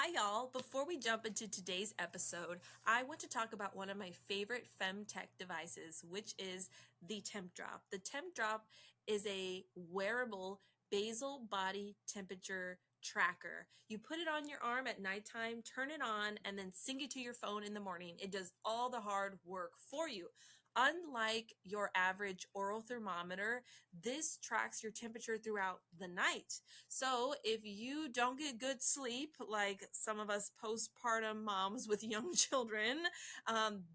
Hi, y'all. Before we jump into today's episode, I want to talk about one of my favorite femtech devices, which is the TempDrop. The TempDrop is a wearable basal body temperature tracker. You put it on your arm at nighttime, turn it on, and then sync it to your phone in the morning. It does all the hard work for you. Unlike your average oral thermometer, this tracks your temperature throughout the night. So if you don't get good sleep, like some of us postpartum moms with young children,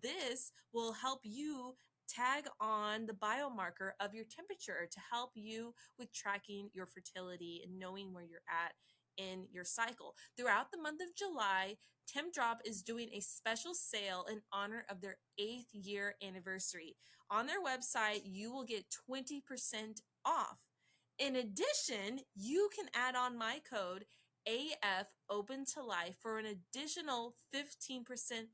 this will help you tag on the biomarker of your temperature to help you with tracking your fertility and knowing where you're at in your cycle. Throughout the month of July, TempDrop is doing a special sale in honor of their 8th year anniversary. On their website, you will get 20% off. In addition, you can add on my code AF Open to Life for an additional 15%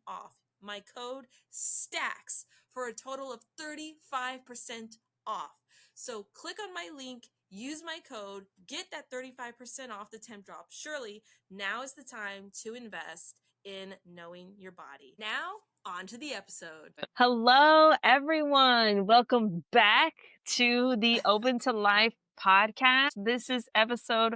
off. My code STACKS for a total of 35% off. So click on my link, use my code, get that 35% off the TempDrop. Surely now is the time to invest in knowing your body. Now, on to the episode. Hello, everyone. Welcome back to the Open to Life podcast. This is episode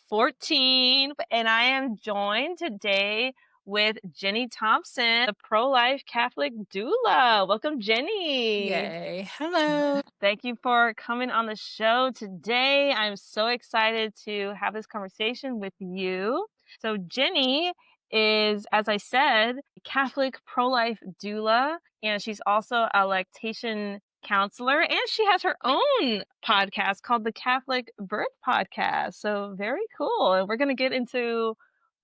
14, and I am joined today with Jenny Thompson, the pro-life Catholic doula. Welcome, Jenny. Yay. Hello. Thank you for coming on the show today. I'm so excited to have this conversation with you. So Jenny is, as I said, a Catholic pro-life doula, and she's also a lactation counselor, and she has her own podcast called the Catholic Birth Podcast. So very cool. And we're going to get into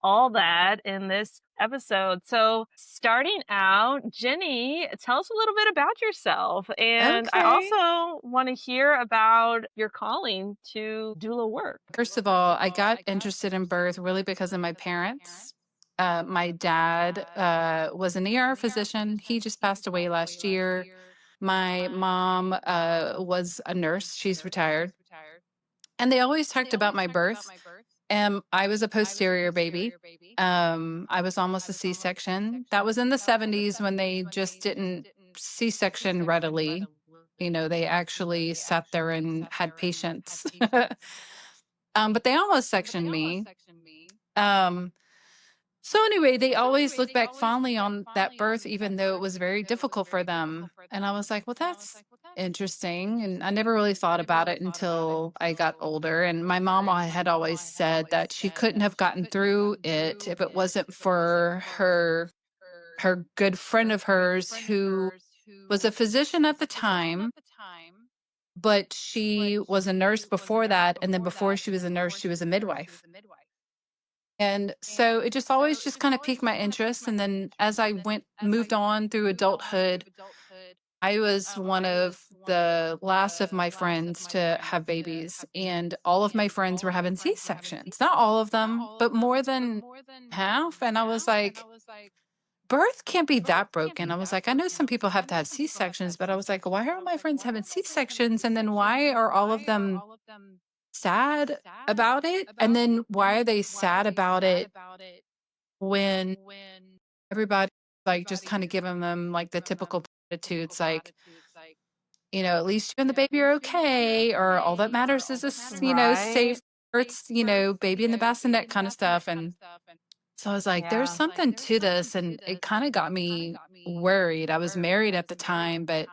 all that in this episode. So starting out, Jenny, tell us a little bit about yourself. And I also want to hear about your calling to doula work. First of all, I got interested in birth really because of my parents. My dad was an ER physician. He just passed away last year. My mom was a nurse. She's retired. And they always talked about my birth. I was a posterior baby. I was almost a C-section. That was in the 70s when they just didn't C-section readily. You know, they actually sat there and had patients. But they almost sectioned me. So anyway, they always look back fondly on that birth, even though it was very difficult for them. And I was like, well, that's interesting. And I never really thought about it until I got older. And my mom had always said that she couldn't have gotten through it if it wasn't for her good friend of hers who was a physician at the time, but she was a nurse before that. And then before she was a nurse, she was a midwife. And so it just always just kind of piqued my interest. And then as I moved on through adulthood, I was one of the last of my friends to have babies. And all of my friends were having C-sections. Not all of them, but more than half. And I was like, birth can't be that broken. I was like, I know some people have to have C-sections, but I was like, why are my friends having C-sections? And then why are all of them sad about it? And then why are they sad about it when everybody like just kind of giving them like the typical platitudes, like, you know, at least you and the baby are okay, or all that matters is safe births, baby in the bassinet kind of stuff. And so I was like, there's something to this. And it kind of got me worried. I was married at the time, but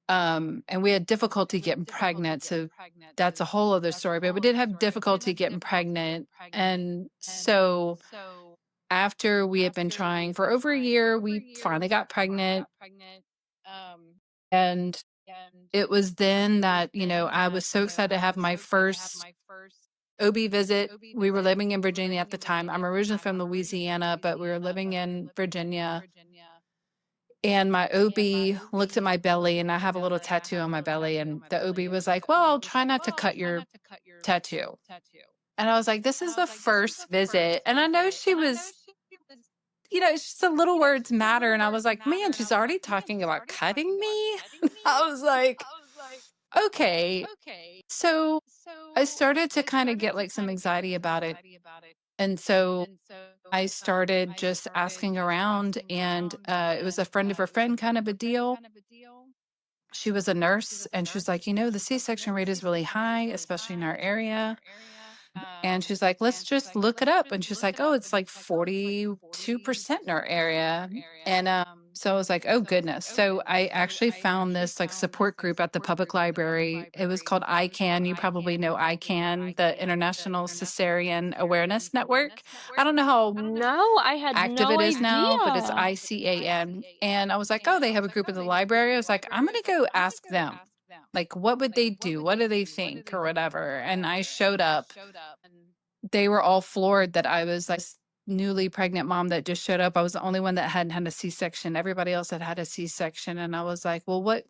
and we had difficulty getting pregnant. So that's a whole other story, but we did have difficulty getting pregnant. And so after we had been trying for over a year, we finally got pregnant. And it was then that, I was so excited to have my first OB visit. We were living in Virginia at the time. I'm originally from Louisiana, but we were living in Virginia. And my OB looked at my belly, and I have a little tattoo on my belly. And the OB was like, well, I'll try not to cut your tattoo. And I was like, this is the first visit. And I know she was, it's just the little words matter. And I was like, man, she's already talking about cutting me. I was like, okay. So I started to kind of get like some anxiety about it. And so I started just asking around, and it was a friend of a friend kind of a deal. She was a nurse, and she was like, the C-section rate is really high, especially in our area. And she's like, let's just look it up. And she's like, oh, it's like 42% in our area. And so I was like, oh, goodness. So I actually found this like support group at the public library. It was called ICANN. You probably know ICANN, the International Cesarean Awareness Network. I don't know how No, I had active no it is now, but it's idea. ICAN. And I was like, oh, they have a group at the library. I was like, I'm going to go ask them. Like, what would they do? What do they think or whatever? And I showed up. They were all floored that I was like newly pregnant mom that just showed up. I was the only one that hadn't had a C-section. Everybody else had had a C-section. And I was like, well, what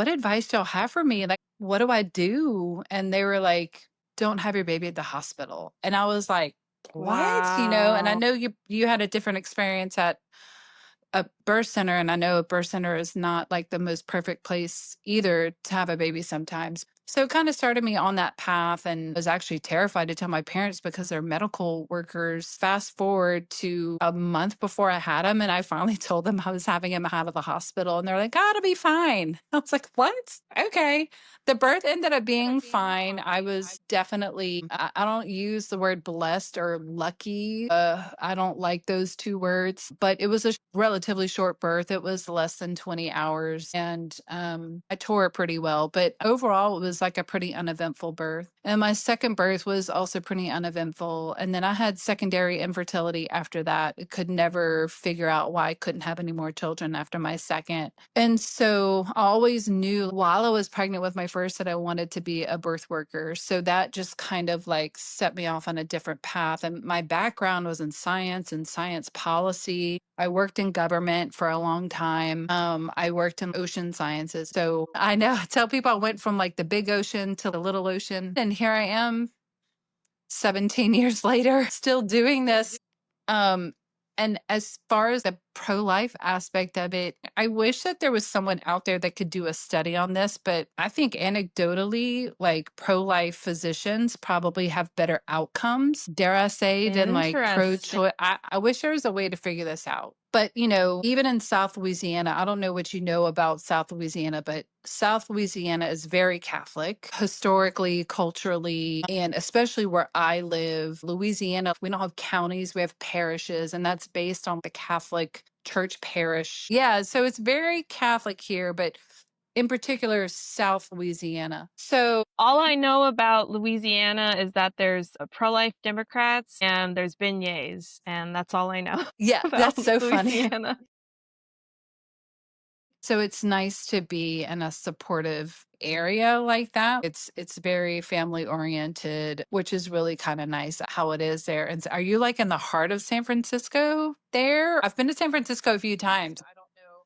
advice do y'all have for me? Like, what do I do? And they were like, don't have your baby at the hospital. And I was like, what? And I Wow. know you had a different experience at a birth center, and I know a birth center is not like the most perfect place either to have a baby sometimes. So it kind of started me on that path, and was actually terrified to tell my parents because they're medical workers. Fast forward to a month before I had him, and I finally told them I was having him out of the hospital, and they're like, oh, it'll be fine. I was like, what? Okay. The birth ended up being fine. I was definitely, I don't use the word blessed or lucky. I don't like those two words, but it was a relatively short birth. It was less than 20 hours, and I tore it pretty well. But overall, it was like a pretty uneventful birth. And my second birth was also pretty uneventful. And then I had secondary infertility after that. I could never figure out why I couldn't have any more children after my second. And so I always knew while I was pregnant with my first that I wanted to be a birth worker. So that just kind of like set me off on a different path. And my background was in science and science policy. I worked in government for a long time. I worked in ocean sciences. So I know I tell people I went from like the big ocean to the little ocean. And here I am 17 years later, still doing this. And as far as the pro-life aspect of it, I wish that there was someone out there that could do a study on this, but I think anecdotally, like pro-life physicians probably have better outcomes, dare I say, than like Interesting. pro-choice. I wish there was a way to figure this out. But, even in South Louisiana, I don't know what you know about South Louisiana, but South Louisiana is very Catholic, historically, culturally, and especially where I live, Louisiana, we don't have counties, we have parishes, and that's based on the Catholic church parish. Yeah, so it's very Catholic here, but in particular, South Louisiana. So All I know about Louisiana is that there's pro-life Democrats and there's beignets, and that's all I know yeah, about that's so funny. Louisiana. So it's nice to be in a supportive area like that. It's very family oriented, which is really kind of nice how it is there. And so are you like in the heart of San Francisco there? I've been to San Francisco a few times.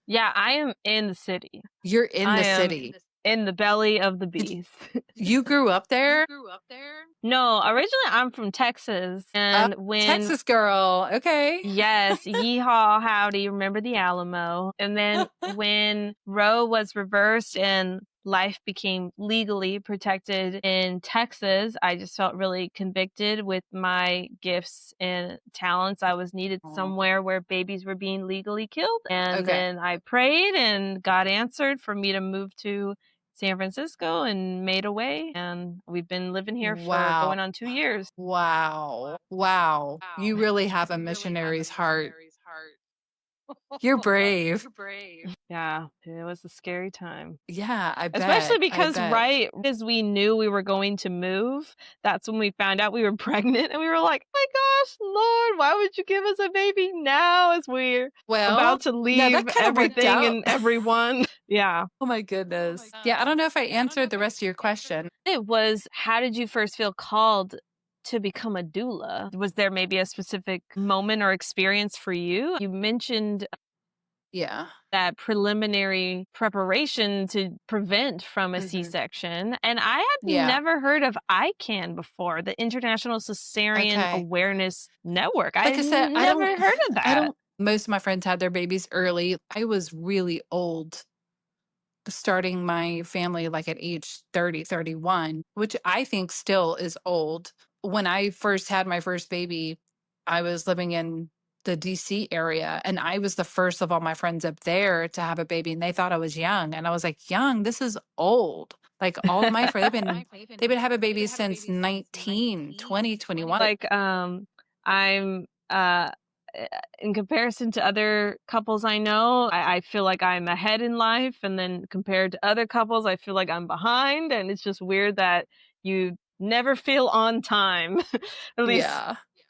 Yeah, I am in the city. You're in I the am city. in the belly of the beast. You grew up there? No, originally I'm from Texas, and when Texas girl. Okay. yes, yeehaw, howdy, remember the Alamo. And then when Roe was reversed and life became legally protected in Texas, I just felt really convicted with my gifts and talents. I was needed somewhere where babies were being legally killed. And Okay. then I prayed, and God answered for me to move to San Francisco and made a way. And we've been living here for Wow. going on 2 years. Wow. Wow. You really have a missionary's heart. You're brave. Yeah, it was a scary time. Yeah, I bet. Especially I because bet. right as we knew we were going to move, that's when we found out we were pregnant, and we were like, "My gosh, Lord, why would you give us a baby now as we're Well, about to no, leave that kind of worked everything out. and everyone?" Yeah. Oh my goodness. Yeah, I don't know if I answered the rest of your question. It was, how did you first feel called to become a doula? Was there maybe a specific moment or experience for you? You mentioned Yeah. that preliminary preparation to prevent from a Mhm. C-section. And I had Yeah. never heard of ICANN before, the International Cesarean Okay. Awareness Network. Like I I said, never heard of that. most of my friends had their babies early. I was really old starting my family like at age 30, 31, which I think still is old. When I first had my first baby, I was living in the DC area. And I was the first of all my friends up there to have a baby, and they thought I was young. And I was like, young, this is old. Like all of my friends, they've been having babies since 19, 20, 21. Like, I'm, in comparison to other couples I know, I feel like I'm ahead in life. And then compared to other couples, I feel like I'm behind. And it's just weird that you never feel on time, at least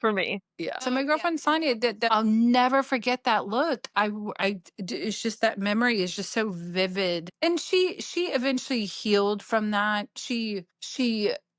for me. Yeah. So my girlfriend Sonia did that. I'll never forget that look. It's just that memory is just so vivid. And she eventually healed from that. She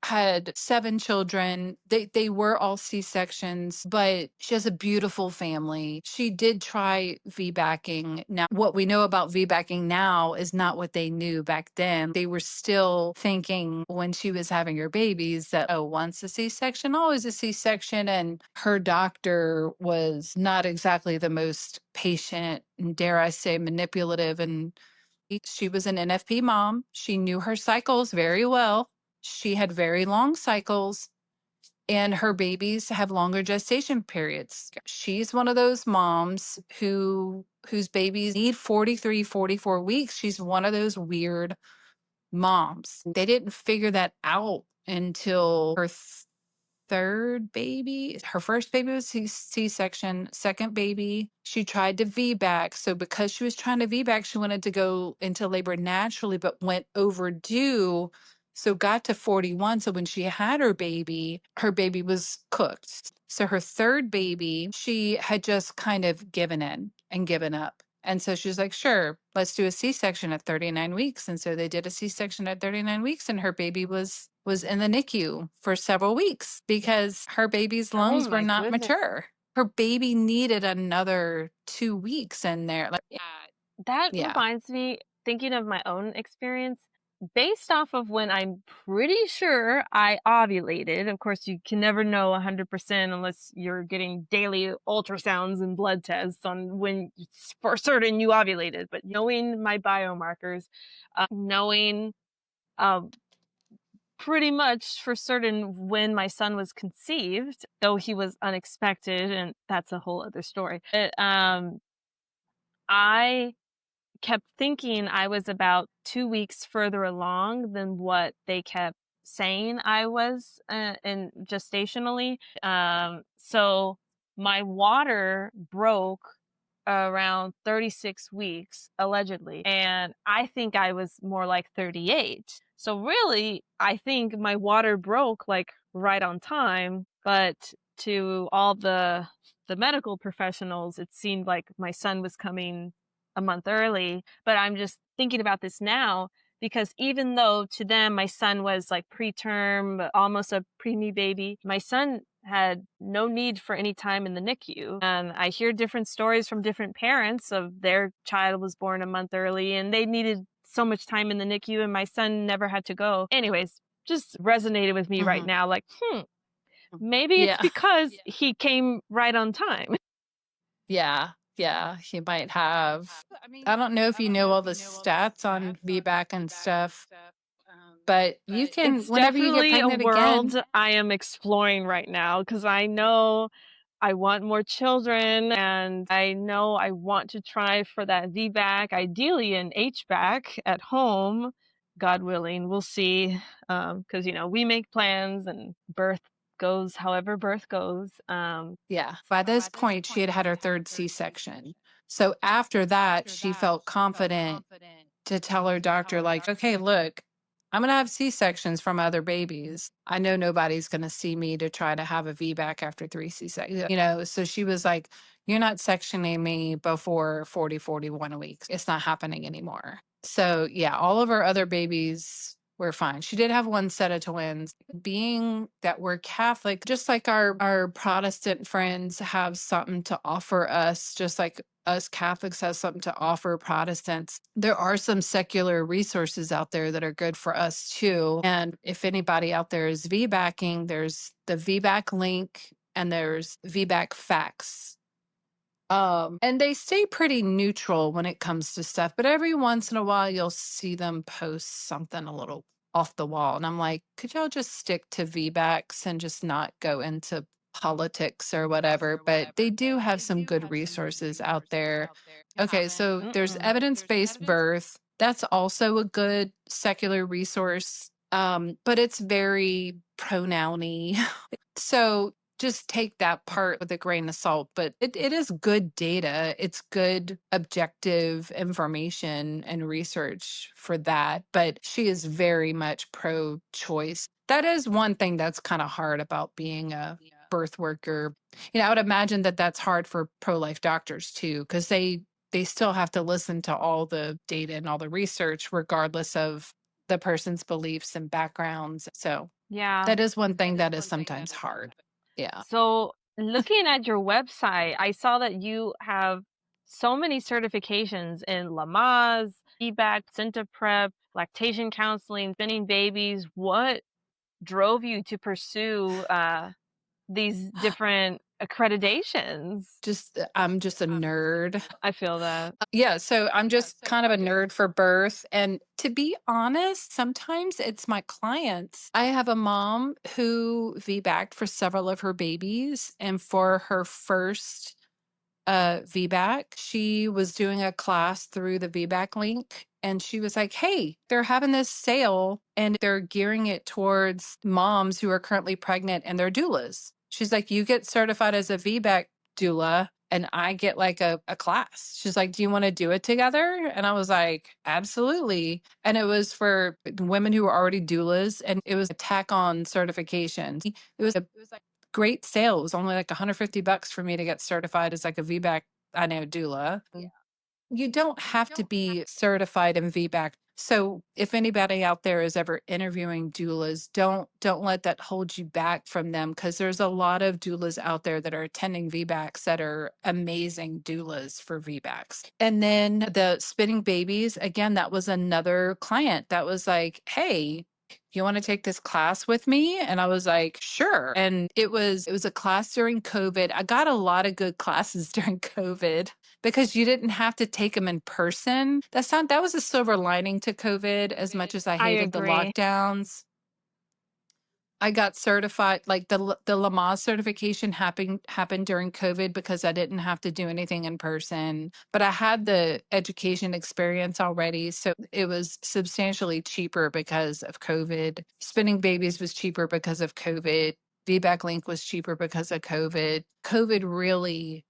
had 7 children. They were all C-sections, but she has a beautiful family. She did try VBACing. Now, what we know about VBACing now is not what they knew back then. They were still thinking when she was having her babies that, oh, once a C-section, always a C-section. And her doctor was not exactly the most patient and, dare I say, manipulative. And she was an NFP mom. She knew her cycles very well. She had very long cycles, and her babies have longer gestation periods. She's one of those moms whose babies need 43, 44 weeks. She's one of those weird moms. They didn't figure that out until her third baby. Her first baby was C-section. Second baby, she tried to VBAC. So because she was trying to VBAC, she wanted to go into labor naturally, but went overdue. So got to 41. So when she had her baby was cooked. So her third baby, she had just kind of given in and given up. And so she was like, sure, let's do a C-section at 39 weeks. And so they did a C-section at 39 weeks, and her baby was in the NICU for several weeks because her baby's lungs were not mature. Her baby needed another 2 weeks in there. Like, that reminds me, thinking of my own experience, based off of when I'm pretty sure I ovulated. Of course, you can never know 100% unless you're getting daily ultrasounds and blood tests on when for certain you ovulated. But knowing my biomarkers, knowing pretty much for certain when my son was conceived, though he was unexpected, and that's a whole other story. I kept thinking I was about 2 weeks further along than what they kept saying I was in gestationally. So my water broke around 36 weeks, allegedly. And I think I was more like 38. So really, I think my water broke like right on time. But to all the medical professionals, it seemed like my son was coming a month early. But I'm just thinking about this now because even though to them my son was like preterm, almost a preemie baby, my son had no need for any time in the NICU. And I hear different stories from different parents of their child was born a month early and they needed so much time in the NICU and my son never had to go. Anyways, just resonated with me right now. Like, maybe it's because he came right on time. Yeah, he might have. I don't know if you know all the stats on VBAC and stuff, but you can, It's whenever you get definitely pregnant a world again. I am exploring right now because I know I want more children and I know I want to try for that VBAC, ideally an HBAC at home, God willing. We'll see, because we make plans and birth goes however birth goes. By this point, she had had her third C-section. So after that, she felt confident to tell her doctor, like, okay, look, I'm going to have C-sections from other babies. I know nobody's going to see me to try to have a VBAC after 3 C-sections. So she was like, you're not sectioning me before 40, 41 weeks. It's not happening anymore. So all of her other babies were fine. She did have one set of twins. Being that we're Catholic, just like our Protestant friends have something to offer us, just like us Catholics have something to offer Protestants, there are some secular resources out there that are good for us too. And if anybody out there is VBACing, there's the VBAC link and there's VBAC facts. And they stay pretty neutral when it comes to stuff, but every once in a while you'll see them post something a little off the wall. And I'm like, could y'all just stick to VBACs and just not go into politics or whatever, but they do have some good resources out there. Okay, so there's evidence-based birth. That's also a good secular resource, but it's very pronoun-y. So just take that part with a grain of salt, but it is good data. It's good objective information and research for that. But she is very much pro-choice. That is one thing that's kind of hard about being a birth worker. I would imagine that that's hard for pro-life doctors too, because they still have to listen to all the data and all the research, regardless of the person's beliefs and backgrounds. So Yeah. that is one thing that is sometimes hard. Yeah. So looking at your website, I saw that you have so many certifications in Lamaze, VBAC, placenta prep, lactation counseling, spinning babies. What drove you to pursue these different accreditations? I'm just a nerd. I feel that. Yeah, so I'm just kind of a nerd for birth. And to be honest, sometimes it's my clients. I have a mom who VBAC'd for several of her babies. And for her first VBAC, she was doing a class through the VBAC link. And she was like, hey, they're having this sale and they're gearing it towards moms who are currently pregnant and they're doulas. She's like, you get certified as a VBAC doula and I get like a class. She's like, do you want to do it together? And I was like, absolutely. And it was for women who were already doulas and it was a tack on certification. It was a great sale. It was only like $150 for me to get certified as like a VBAC, doula. Yeah. You don't have to be certified in VBAC. So if anybody out there is ever interviewing doulas, don't let that hold you back from them, because there's a lot of doulas out there that are attending VBACs that are amazing doulas for VBACs. And then the spinning babies, again, that was another client that was like, hey, you want to take this class with me? And I was like, sure. And it was a class during COVID. I got a lot of good classes during COVID because you didn't have to take them in person. That was a silver lining to COVID, as much as I hated the agree. lockdowns. I got certified, like the Lamaze certification happened during COVID because I didn't have to do anything in person, but I had the education experience already. So it was substantially cheaper because of COVID. Spinning babies was cheaper because of COVID. VBAC Link was cheaper because of COVID. COVID really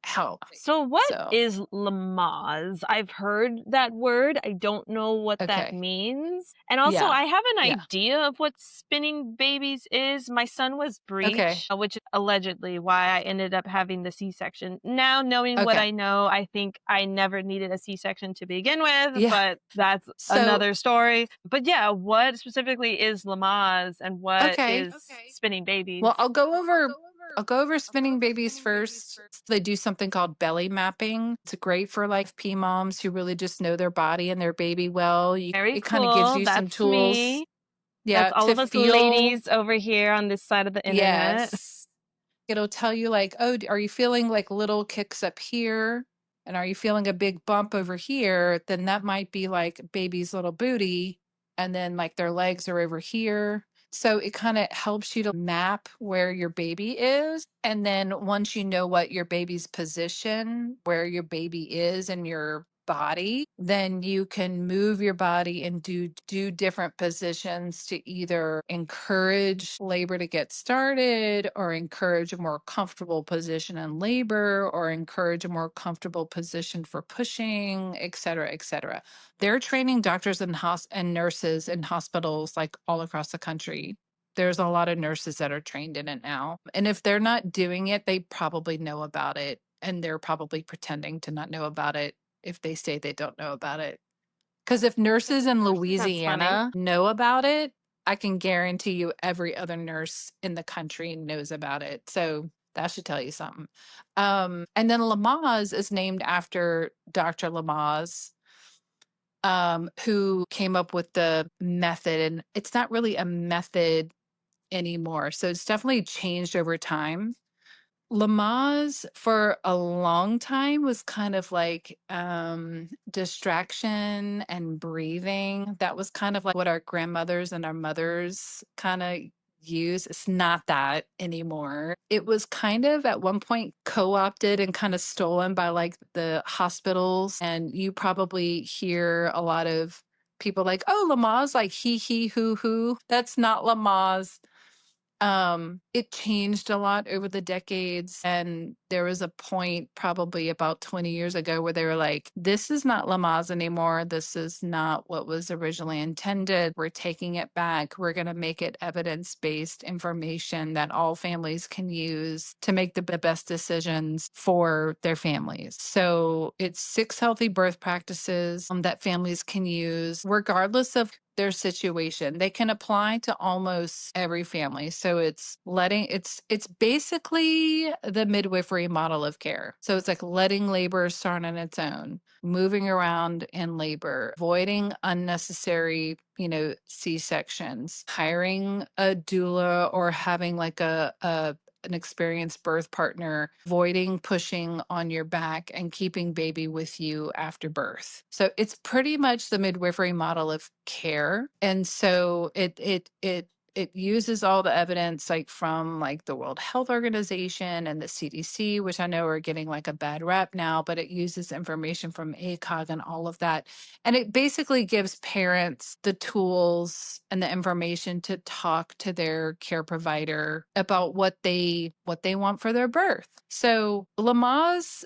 helped. So what is Lamaze? I've heard that word. I don't know what that means. And also, I have an idea of what spinning babies is. My son was breech, which is allegedly why I ended up having the C-section. Now, knowing what I know, I think I never needed a C-section to begin with, but that's another story. But yeah, what specifically is Lamaze and what is spinning babies? Well, I'll go over spinning babies first. They do something called belly mapping. It's great for like P moms who really just know their body and their baby well. It kind of gives you some tools. Me. Yeah, that's all of us ladies over here on this side of the internet. Yes. It'll tell you like, oh, are you feeling like little kicks up here? And are you feeling a big bump over here? Then that might be like baby's little booty. And then like their legs are over here. So it kind of helps you to map where your baby is. And then once you know what your baby's position, where your baby is in your body, then you can move your body and do different positions to either encourage labor to get started, or encourage a more comfortable position in labor, or encourage a more comfortable position for pushing, et cetera, et cetera. They're training doctors and nurses in hospitals like all across the country. There's a lot of nurses that are trained in it now. And if they're not doing it, they probably know about it. And they're probably pretending to not know about it if they say they don't know about it. Because if nurses in Louisiana know about it, I can guarantee you every other nurse in the country knows about it. So that should tell you something. And then Lamaze is named after Dr. Lamaze, who came up with the method. And it's not really a method anymore. So it's definitely changed over time. Lamaze for a long time was kind of like distraction and breathing. That was kind of like what our grandmothers and our mothers kind of use. It's not that anymore. It was kind of at one point co-opted and kind of stolen by like the hospitals. And you probably hear a lot of people like, oh, Lamaze, like he, who. That's not Lamaze. It changed a lot over the decades. And there was a point probably about 20 years ago where they were like, this is not Lamaze anymore. This is not what was originally intended. We're taking it back. We're going to make it evidence-based information that all families can use to make the best decisions for their families. So it's 6 healthy birth practices that families can use regardless of their situation. They can apply to almost every family. So it's basically the midwifery model of care. So it's like letting labor start on its own, moving around in labor, avoiding unnecessary, C-sections, hiring a doula or having like an experienced birth partner, avoiding pushing on your back and keeping baby with you after birth. So it's pretty much the midwifery model of care. And so it uses all the evidence like from like the World Health Organization and the CDC, which I know are getting like a bad rep now, but it uses information from ACOG and all of that. And it basically gives parents the tools and the information to talk to their care provider about what they want for their birth. So Lamaze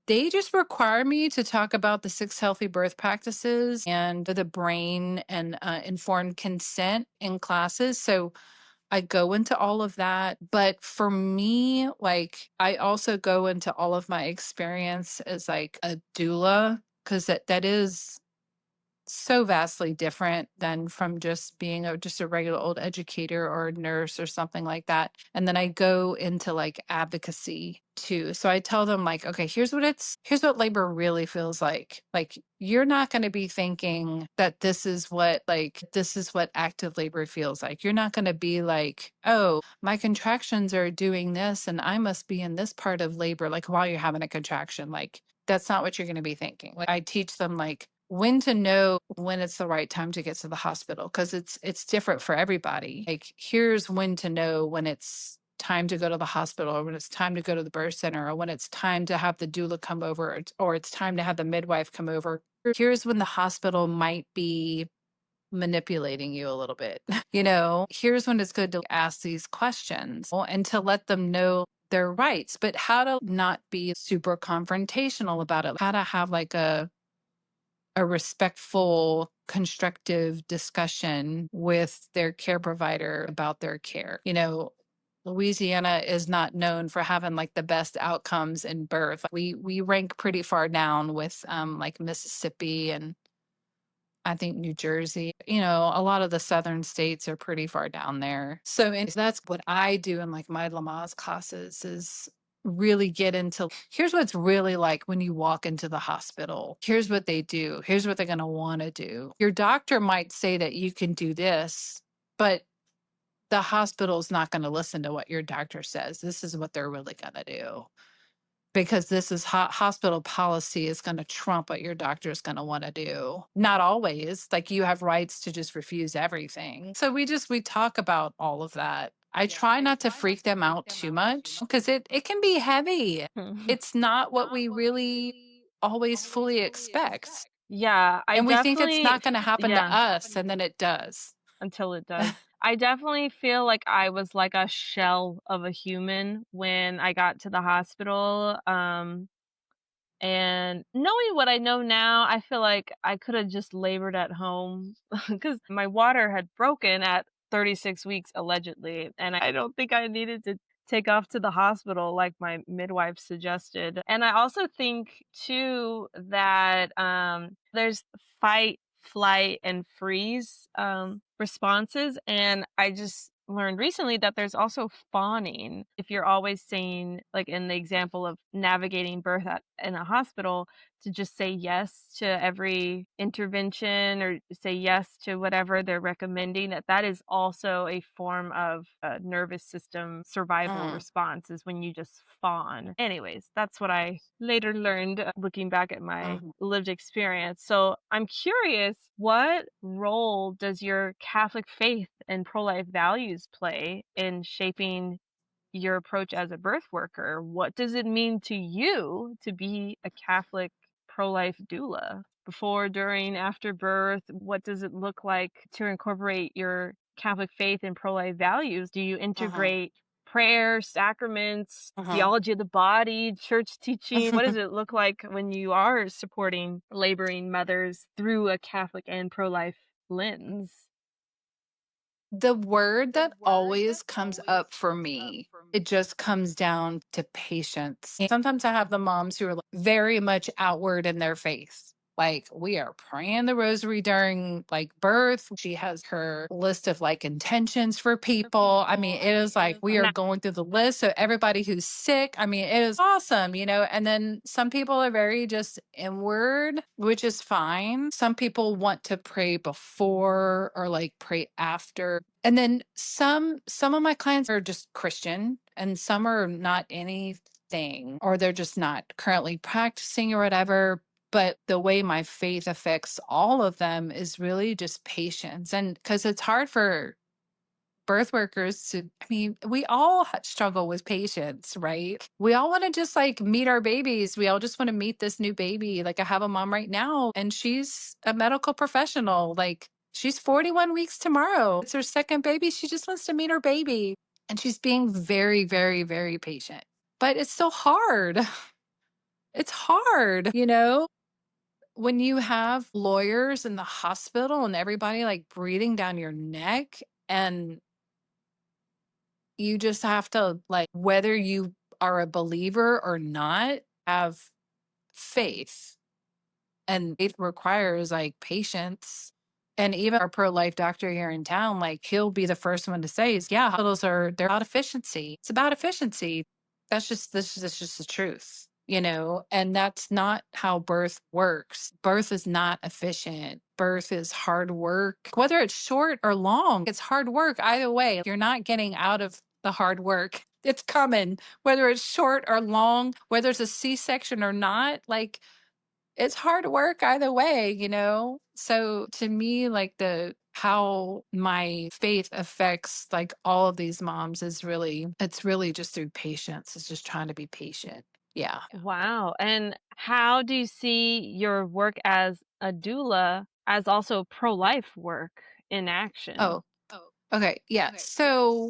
they just require me to talk about the 6 healthy birth practices and the brain and informed consent in classes. So I go into all of that. But for me, like I also go into all of my experience as like a doula, because that is so vastly different than from just being just a regular old educator or a nurse or something like that. And then I go into like advocacy too. So I tell them like, okay, here's what labor really feels like. Like you're not going to be thinking that this is what active labor feels like. You're not going to be like, oh, my contractions are doing this and I must be in this part of labor like while you're having a contraction. Like that's not what you're going to be thinking. Like, I teach them like when to know when it's the right time to get to the hospital, because it's different for everybody. Like here's when to know when it's time to go to the hospital, or when it's time to go to the birth center, or when it's time to have the doula come over, or it's time to have the midwife come over. Here's when the hospital might be manipulating you a little bit. Here's when it's good to ask these questions and to let them know their rights, but how to not be super confrontational about it, how to have like a respectful, constructive discussion with their care provider about their care. Louisiana is not known for having like the best outcomes in birth. We rank pretty far down with like Mississippi and I think New Jersey. A lot of the southern states are pretty far down there. So and that's what I do in like my Lamaze classes is really get into here's what it's really like when you walk into the hospital. Here's what they do. Here's what they're going to want to do. Your doctor might say that you can do this, but the hospital's not going to listen to what your doctor says. This is what they're really going to do. Because this is hospital policy is going to trump what your doctor is going to want to do. Not always. Like you have rights to just refuse everything. So we talk about all of that. I try not to freak them out too much because it can be heavy. It's not what we really always fully expect. Yeah, And we think it's not going to happen to yeah, us, and then it does. until it does. I definitely feel like I was like a shell of a human when I got to the hospital. And knowing what I know now, I feel like I could have just labored at home because my water had broken at 36 weeks allegedly, and I don't think I needed to take off to the hospital like my midwife suggested. And I also think too that there's fight, flight, and freeze responses, and I just learned recently that there's also fawning. If you're always saying, like in the example of navigating birth in a hospital, to just say yes to every intervention or say yes to whatever they're recommending, that is also a form of a nervous system survival response, is when you just fawn. Anyways, that's what I later learned looking back at my lived experience. So I'm curious, what role does your Catholic faith and pro-life values play in shaping your approach as a birth worker? What does it mean to you to be a Catholic pro-life doula? Before, during, after birth, what does it look like to incorporate your Catholic faith and pro-life values? Do you integrate prayer, sacraments, theology of the body, church teaching? What does it look like when you are supporting laboring mothers through a Catholic and pro-life lens? The word that always comes up for me, it just comes down to patience. And sometimes I have the moms who are like very much outward in their faith. Like, we are praying the rosary during like birth. She has her list of like intentions for people. I mean, it is like we are going through the list. So everybody who's sick, I mean, it is awesome, you know. And then some people are very just inward, which is fine. Some people want to pray before or like pray after. And then some of my clients are just Christian and some are not anything, or they're just not currently practicing or whatever. But the way my faith affects all of them is really just patience. And because it's hard for birth workers to, I mean, we all struggle with patience, right? We all want to just like meet our babies. We all just want to meet this new baby. Like, I have a mom right now and she's a medical professional. Like, she's 41 weeks tomorrow. It's her second baby. She just wants to meet her baby. And she's being very, very, very patient. But it's so hard. It's hard, you know? When you have lawyers in the hospital and everybody like breathing down your neck, and you just have to, like, whether you are a believer or not, have faith. And it requires like patience. And even our pro-life doctor here in town, like, he'll be the first one to say is, yeah, hospitals they're about efficiency. It's about efficiency. That's just the truth, you know, and that's not how birth works. Birth is not efficient. Birth is hard work. Whether it's short or long, it's hard work. Either way, you're not getting out of the hard work. It's coming, whether it's short or long, whether it's a C-section or not. Like, it's hard work either way, you know? So to me, like, how my faith affects like all of these moms is it's really just through patience. It's just trying to be patient. Yeah. Wow. And how do you see your work as a doula as also pro-life work in action? Oh, okay. Yeah. So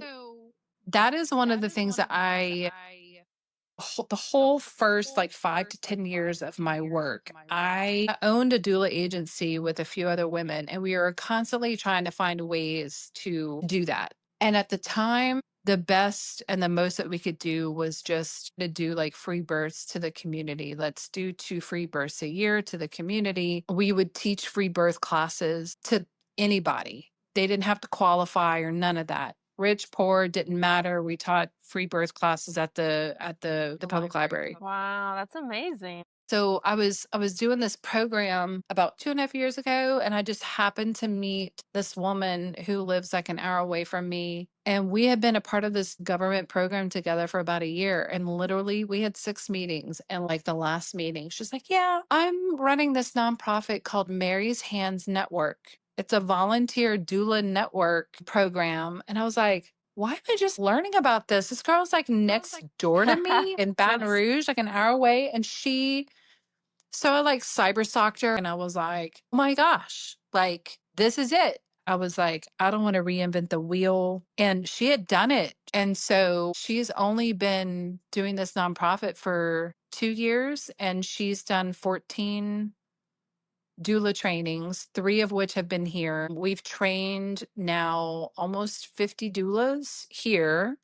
that is one of the things that the whole first like 5 to 10 years of my work, I owned a doula agency with a few other women, and we were constantly trying to find ways to do that. And at the time, the best and the most that we could do was just to do like free births to the community. Let's do 2 free births a year to the community. We would teach free birth classes to anybody. They didn't have to qualify or none of that. Rich, poor, didn't matter. We taught free birth classes at the public library. Wow, that's amazing. So I was doing this program about 2.5 years ago, and I just happened to meet this woman who lives like an hour away from me. And we had been a part of this government program together for about a year. And literally we had 6 meetings. And like the last meeting, she's like, yeah, I'm running this nonprofit called Mary's Hands Network. It's a volunteer doula network program. And I was like, why am I just learning about this? This girl's like next door to me in Baton Rouge, like an hour away. And so I like cyber stalked her, and I was like, oh my gosh, like, this is it. I was like, I don't want to reinvent the wheel. And she had done it. And so she's only been doing this nonprofit for 2 years, and she's done 14 doula trainings, 3 of which have been here. We've trained now almost 50 doulas here.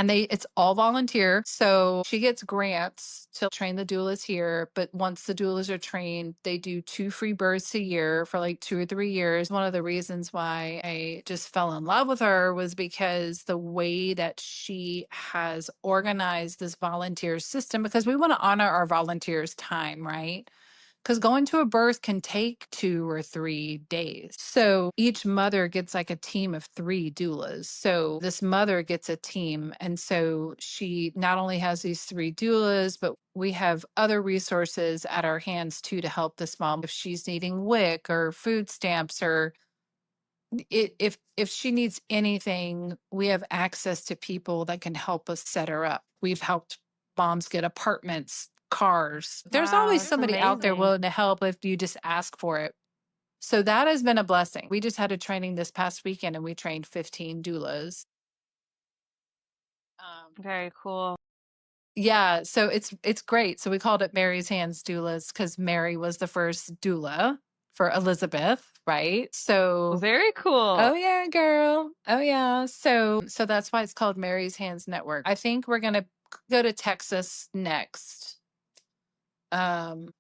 and it's all volunteer. So she gets grants to train the doulas here. But once the doulas are trained, they do 2 free births a year for like 2 or 3 years. One of the reasons why I just fell in love with her was because the way that she has organized this volunteer system, because we want to honor our volunteers' time, right? Because going to a birth can take 2 or 3 days. So each mother gets like a team of 3 doulas. So this mother gets a team. And so she not only has these 3 doulas, but we have other resources at our hands too to help this mom if she's needing WIC or food stamps, or if she needs anything, we have access to people that can help us set her up. We've helped moms get apartments, cars. There's Wow, always that's somebody out there amazing. willing to help if you just ask for it. So that has been a blessing. We just had a training this past weekend and we trained 15 doulas. Very cool. Yeah, so it's great. So we called it Mary's Hands Doulas because Mary was the first doula for Elizabeth, right? So Very cool. oh yeah, girl. Oh yeah. So that's why it's called Mary's Hands Network. I think we're gonna go to Texas next.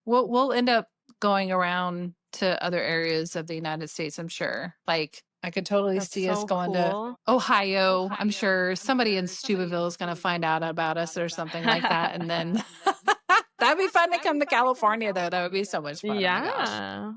We'll end up going around to other areas of the United States, I'm sure. Like I could totally That's see us so going to cool. Ohio. I'm sure somebody in Steubenville is gonna find out about us or something like that. And then that'd be fun to come to California though. That would be so much fun. Oh my gosh. Yeah.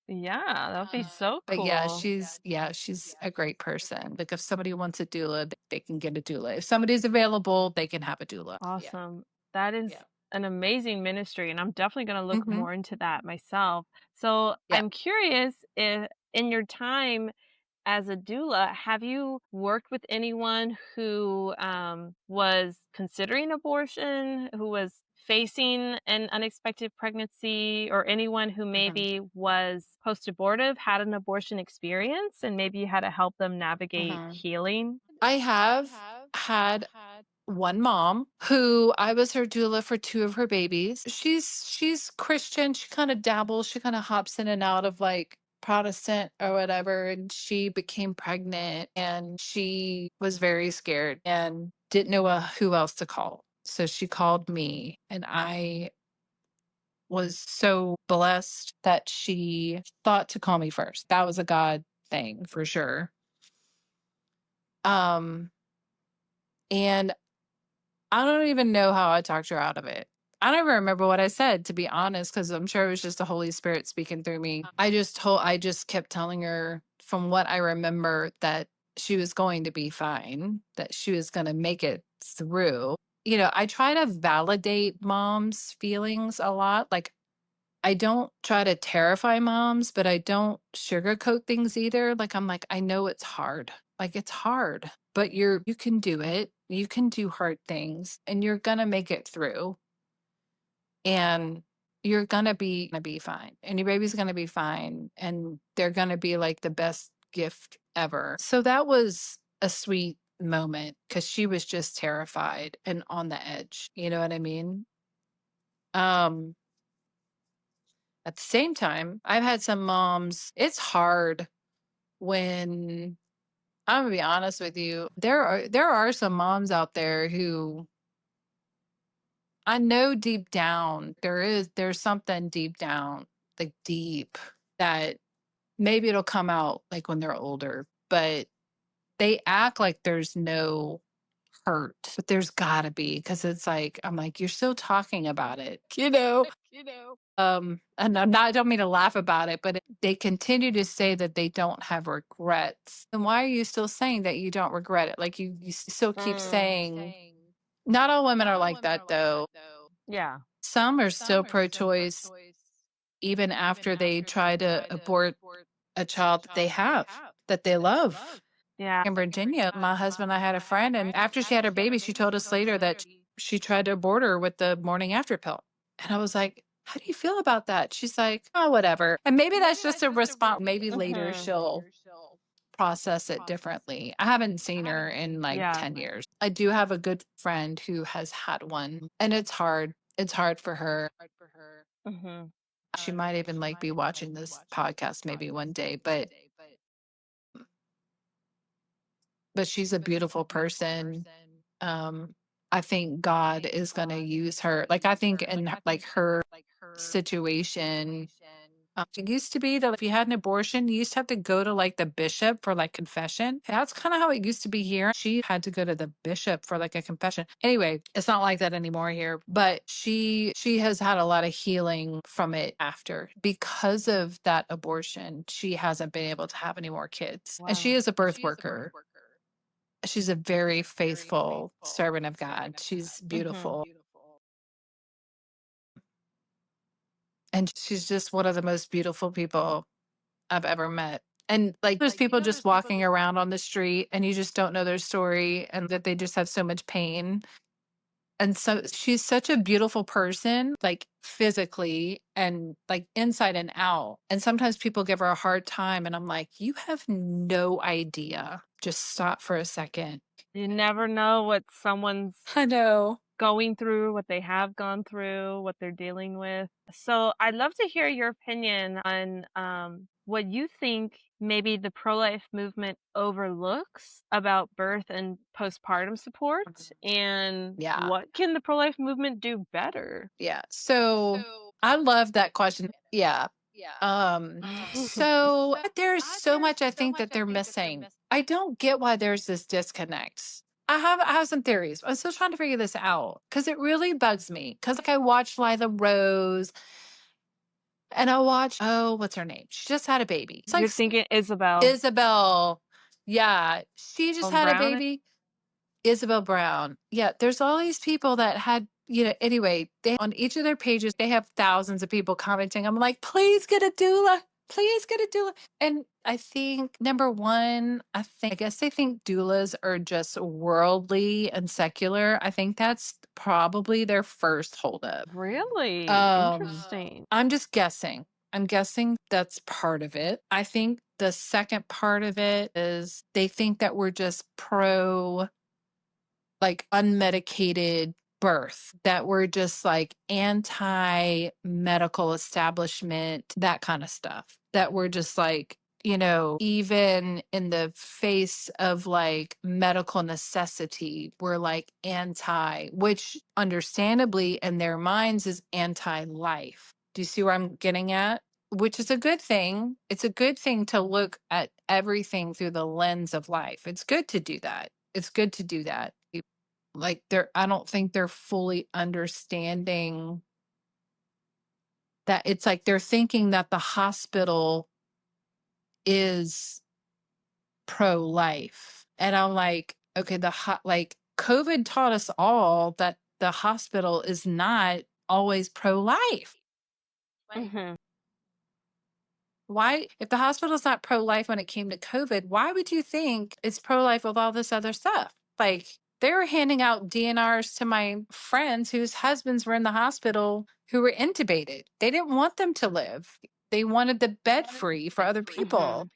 Yeah, that would be so But yeah, cool. she's a great person. Like if somebody wants a doula, they can get a doula. If somebody's available, they can have a doula. Yeah. Awesome. That is Yeah. an amazing ministry, and I'm definitely going to look hmm more into that myself. So Yeah. I'm curious if in your time as a doula, have you worked with anyone who was considering abortion, who was facing an unexpected pregnancy, or anyone who hmm maybe was post abortive, had an abortion experience, and maybe you had to help them navigate hmm healing? I have had one mom who I was her doula for 2 of her babies. She's Christian. She kind of dabbles. She kind of hops in and out of like Protestant or whatever. And she became pregnant and she was very scared and didn't know who else to call. So she called me, and I was so blessed that she thought to call me first. That was a God thing for sure. Um, and I don't even know how I talked her out of it. I don't even remember what I said, to be honest, because I'm sure it was just the Holy Spirit speaking through me. I just kept telling her from what I remember that she was going to be fine, that she was going to make it through. You know, I try to validate mom's feelings a lot. Like, I don't try to terrify moms, but I don't sugarcoat things either. Like I'm like, I know it's hard. Like it's hard, but you can do it. You can do hard things and you're going to make it through. And you're going to be fine. And your baby's going to be fine and they're going to be like the best gift ever. So that was a sweet moment cuz she was just terrified and on the edge. You know what I mean? Um At the same time, I've had some moms, it's hard when I'm gonna be honest with you. There are some moms out there who I know deep down there's something deep down, like deep, that maybe it'll come out like when they're older, but they act like there's no hurt, but there's gotta be because it's like I'm like, you're still talking about it, you know? And I don't mean to laugh about it, but they continue to say that they don't have regrets. And why are you still saying that you don't regret it? Like you still keep Mm, saying, not all women are like that though. yeah. Some are still pro choice even after they try to abort a child that they have, that they love. Yeah. In Virginia, my husband and I had a friend, and after she had her baby, she told us later that she tried to abort her with the morning after pill. And I was like, how do you feel about that? She's like, oh, whatever. And maybe that's just a response. Maybe later Mhm. she'll process it differently. I haven't seen her in like Yeah. 10 years. I do have a good friend who has had one, and it's hard. It's hard for her. Mhm. She might even like be watching this podcast maybe one day, but she's a beautiful person. I think God is going to use her. Like, I think in like her situation, it used to be that if you had an abortion, you used to have to go to like the bishop for like confession. That's kind of how it used to be here. She had to go to the bishop for like a confession. Anyway, it's not like that anymore here, but she has had a lot of healing from it after. Because of that abortion, she hasn't been able to have any more kids. And she Wow. is a birth worker. She's a very faithful servant of God. She's beautiful. And she's just one of the most beautiful people I've ever met. And like, there's people just walking around on the street and you just don't know their story and that they just have so much pain. And so she's such a beautiful person, like physically and like inside and out. And sometimes people give her a hard time. And I'm like, you have no idea. Just stop for a second. You never know what someone's I know. going through, what they have gone through, what they're dealing with. So I'd love to hear your opinion on what you think maybe the pro-life movement overlooks about birth and postpartum support, and Yeah. what can the pro-life movement do better? Yeah. So I love that question. Yeah. So there's so much I think that they're missing. I don't get why there's this disconnect. I have some theories. I'm still trying to figure this out because it really bugs me. Because like I watched Lila Rose and I watched, oh, what's her name? She just had a baby. It's like You're thinking Isabel Isabel. Yeah, she just had a Brown? baby. Isabel Brown. Yeah, there's all these people that had, anyway, they on each of their pages, they have thousands of people commenting. I'm like, please get a doula. Please get a doula. And I think number one, I guess they think doulas are just worldly and secular. I think that's probably their first holdup. Really? Um, Interesting. I'm just guessing. I'm guessing that's part of it. I think the second part of it is they think that we're just pro like unmedicated birth, that we're just like anti medical establishment, that kind of stuff, that we're just like, even in the face of like medical necessity, we're like anti, which understandably in their minds is anti life. Do you see where I'm getting at? Which is a good thing. It's a good thing to look at everything through the lens of life. It's good to do that. It's good to do that. Like I don't think they're fully understanding that. It's like they're thinking that the hospital is pro-life. And I'm like, okay, like COVID taught us all that the hospital is not always pro-life. Mm-hmm. Why, if the hospital's not pro-life when it came to COVID, why would you think it's pro-life with all this other stuff? Like, they were handing out DNRs to my friends whose husbands were in the hospital who were intubated. They didn't want them to live. They wanted the bed free for other people.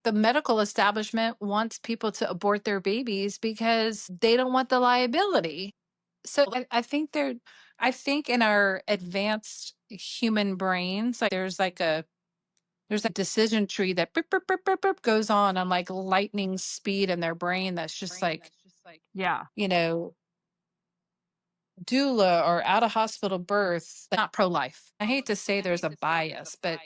The medical establishment wants people to abort their babies because they don't want the liability. So I think I think in our advanced human brains, like there's a decision tree that beep, beep, beep, beep, beep, goes on like lightning speed in their brain. That's just like, Yeah. doula or out of hospital birth, not pro-life. I hate to say there's a bias, but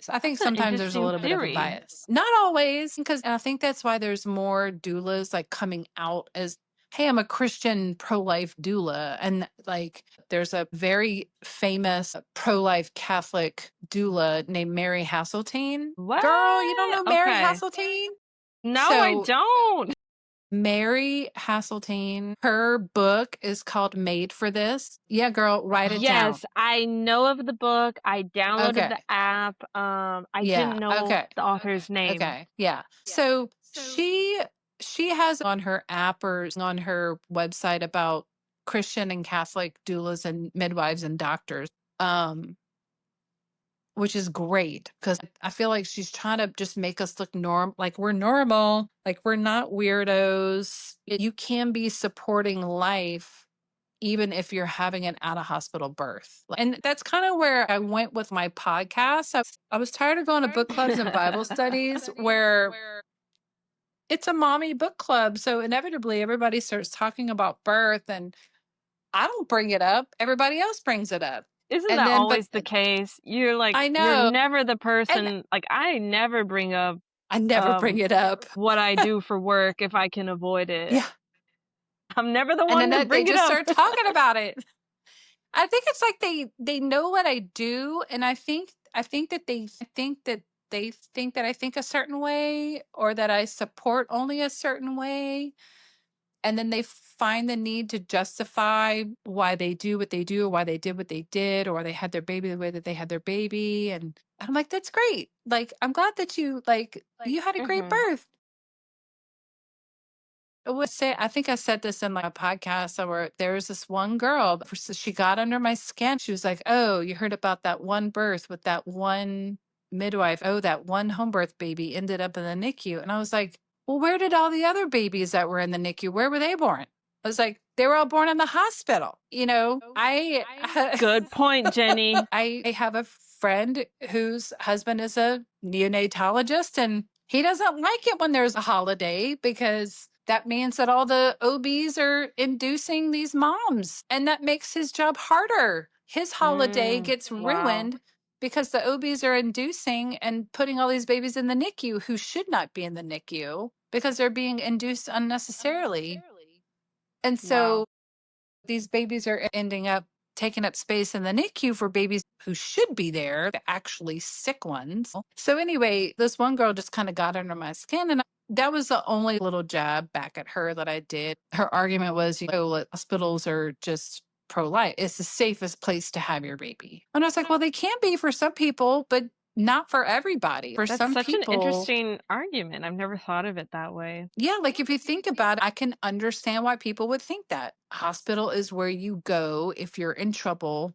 I think That's an sometimes there's a interesting little bit of a theory. bias. Not always, because I think that's why there's more doulas like coming out as, hey, I'm a Christian pro-life doula. And like there's a very famous pro-life Catholic doula named Mary Hasseltine. What? Girl, you don't know Mary Okay. Hasseltine? No, I So- don't. Mary Hasseltine, her book is called Made for This. Yeah, girl, write it down. Yes, I know of the book. I downloaded Okay. the app. I Yeah, didn't know okay. the author's name. Okay. Yeah. So she has on her app or on her website about Christian and Catholic doulas and midwives and doctors. Which is great because I feel like she's trying to just make us look like we're normal, like we're not weirdos. You can be supporting life even if you're having an out of hospital birth. And that's kind of where I went with my podcast. I was tired of going to book clubs and Bible studies where it's a mommy book club. So inevitably everybody starts talking about birth, and I don't bring it up. Everybody else brings it up. Isn't And that then, always the case? You're like, I you're know. never the And person, like, I never bring up I never bring it up. what I do for work if I can avoid it. Yeah. I'm never the And one then to they bring it just up. start talking about it. I think it's like they know what I do, and I think that they think that I think a certain way, or that I support only a certain way, and then they find the need to justify why they do what they do, or why they did what they did, or they had their baby the way that they had their baby. And I'm like, that's great. Like, I'm glad that you you had a great birth. I think I said this in my podcast, where there was this one girl, she got under my skin. She was like, "Oh, you heard about that one birth with that one midwife? Oh, that one home birth baby ended up in the NICU." And I was like, "Well, where did all the other babies that were in the NICU, where were they born?" I was like, "They were all born in the hospital." Good point, Jenny. I have a friend whose husband is a neonatologist, and he doesn't like it when there's a holiday, because that means that all the OBs are inducing these moms, and that makes his job harder. His holiday gets ruined because the OBs are inducing and putting all these babies in the NICU who should not be in the NICU because they're being induced unnecessarily. And so these babies are ending up taking up space in the NICU for babies who should be there, the actually sick ones. So anyway, this one girl just kind of got under my skin, and that was the only little jab back at her that I did. Her argument was, hospitals are just pro-life. It's the safest place to have your baby. And I was like, well, they can be for some people, but not for everybody. For That's some such people, an interesting argument. I've never thought of it that way. yeah, like if you think about it, I can understand why people would think that. Hospital is where you go if you're in trouble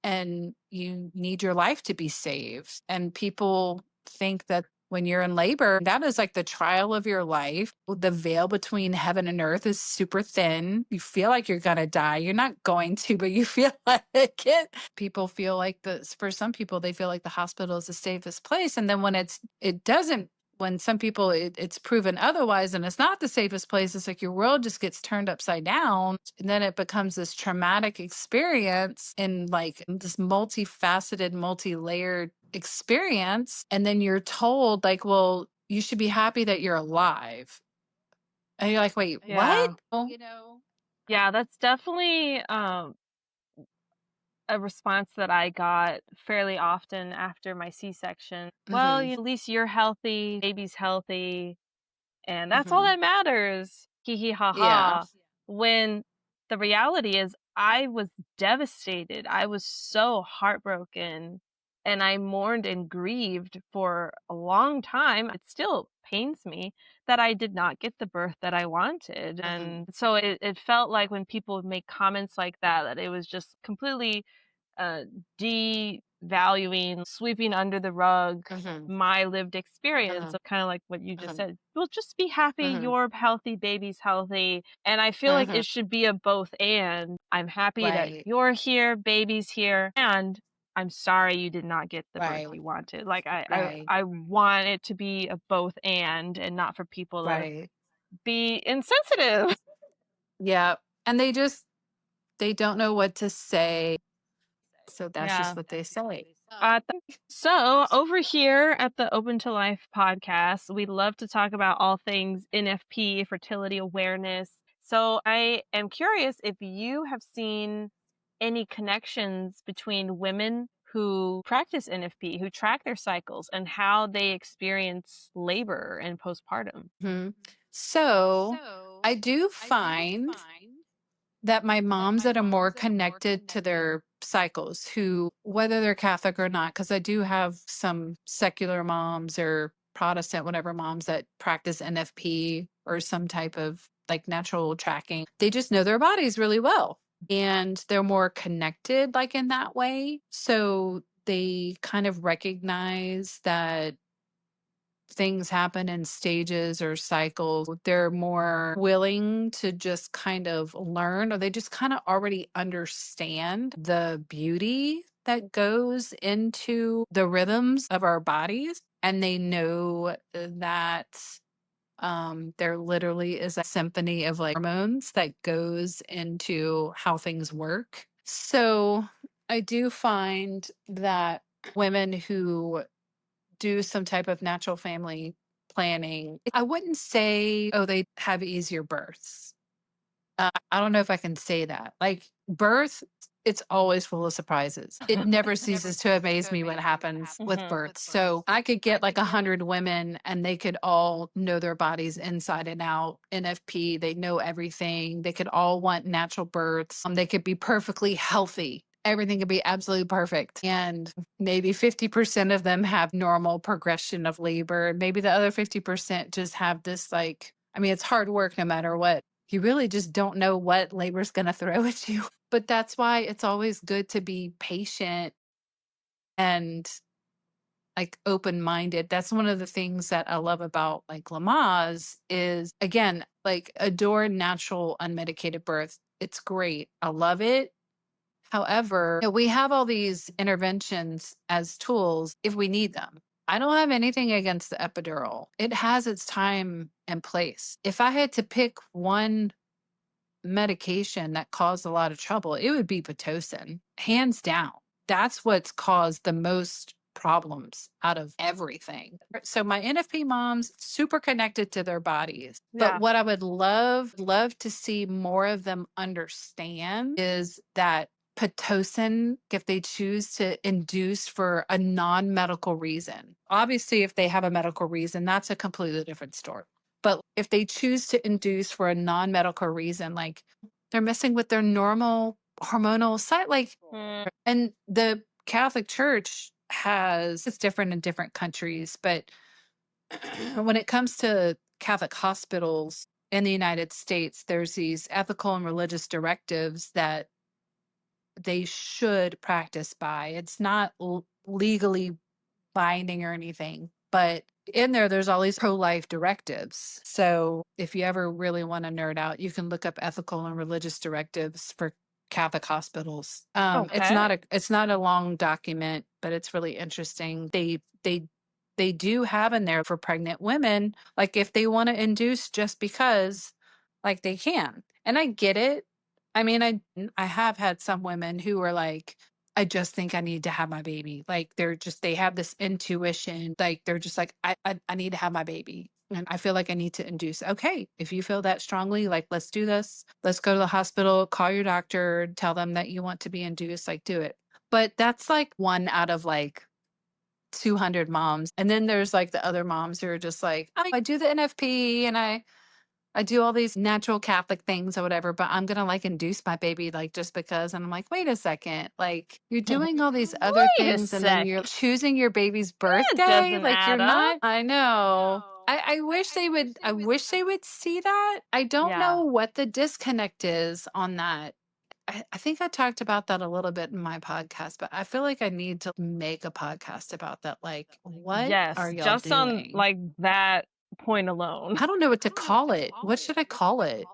and you need your life to be saved. And people think that when you're in labor, that is like the trial of your life. The veil between heaven and earth is super thin. You feel like you're going to die. You're not going to, but you feel like it. People feel like for some people, they feel like the hospital is the safest place. And then when it doesn't, when some people it's proven otherwise and it's not the safest place, it's like your world just gets turned upside down, and then it becomes this traumatic experience, in like this multifaceted, multi-layered experience. And then you're told, like, well, you should be happy that you're alive, and you're like, wait, what? Yeah, that's definitely a response that I got fairly often after my C-section. Well, at least you're healthy, baby's healthy, and that's all that matters. Hee hee ha ha. When the reality is, I was devastated. I was so heartbroken, and I mourned and grieved for a long time. It still pains me that I did not get the birth that I wanted. And so it felt like when people would make comments like that it was just completely devaluing, sweeping under the rug my lived experience, of kind of like what you just said. Well, just be happy you're healthy, baby's healthy. And I feel like it should be a both and. I'm happy that you're here, baby's here, and I'm sorry you did not get the birth you wanted. Like I want it to be a both and not for people to be insensitive. Yeah. And they don't know what to say. So that's just what they say. So over here at the Open to Life podcast, we love to talk about all things NFP, fertility awareness. So I am curious if you have seen any connections between women who practice NFP, who track their cycles, and how they experience labor and postpartum. So I do find that my moms that are more connected to their cycles, who, whether they're Catholic or not, because I do have some secular moms or Protestant, whatever moms that practice NFP or some type of like natural tracking, they just know their bodies really well. And they're more connected, like in that way. So they kind of recognize that things happen in stages or cycles. They're more willing to just kind of learn, or they just kind of already understand the beauty that goes into the rhythms of our bodies. And they know that There literally is a symphony of like hormones that goes into how things work. So I do find that women who do some type of natural family planning, I wouldn't say, oh, they have easier births. I don't know if I can say that. Like birth, it's always full of surprises. It never ceases to amaze me what happens with birth. So I could get like 100 women and they could all know their bodies inside and out. NFP, they know everything. They could all want natural births. They could be perfectly healthy. Everything could be absolutely perfect. And maybe 50% of them have normal progression of labor. Maybe the other 50% just have this like, I mean, it's hard work no matter what. You really just don't know what labor's going to throw at you. But that's why it's always good to be patient and like open-minded. That's one of the things that I love about like Lamaze is, again, like adore natural unmedicated birth. It's great. I love it. However, we have all these interventions as tools if we need them. I don't have anything against the epidural. It has its time and place. If I had to pick one medication that caused a lot of trouble, it would be Pitocin, hands down. That's what's caused the most problems out of everything. So my NFP moms super connected to their bodies. But what I would love to see more of them understand is that Pitocin, if they choose to induce for a non-medical reason, obviously if they have a medical reason, that's a completely different story. But if they choose to induce for a non-medical reason, like they're messing with their normal hormonal site, like, and the Catholic Church has, it's different in different countries, but when it comes to Catholic hospitals in the United States, there's these ethical and religious directives that they should practice by. It's not legally binding or anything, but in there's all these pro-life directives. So if you ever really want to nerd out, you can look up ethical and religious directives for Catholic hospitals. It's not a long document, but it's really interesting. They do have in there for pregnant women, like if they want to induce just because, like they can. And I get it. I mean, I have had some women who are like, I just think I need to have my baby. Like they have this intuition. Like they're just like, I need to have my baby. And I feel like I need to induce. Okay, if you feel that strongly, like, let's do this. Let's go to the hospital, call your doctor, tell them that you want to be induced, like do it. But that's like one out of like 200 moms. And then there's like the other moms who are just like, oh, I do the NFP and I do all these natural Catholic things or whatever, but I'm going to like induce my baby, like just because. And I'm like, wait a second, like you're doing all these other things and then you're choosing your baby's birthday. Like you're not, I know. I wish they would, I wish they would see that. I don't know what the disconnect is on that. I think I talked about that a little bit in my podcast, but I feel like I need to make a podcast about that. Like, what are y'all just doing? on like that point alone. I don't know what to call it. What should I call it?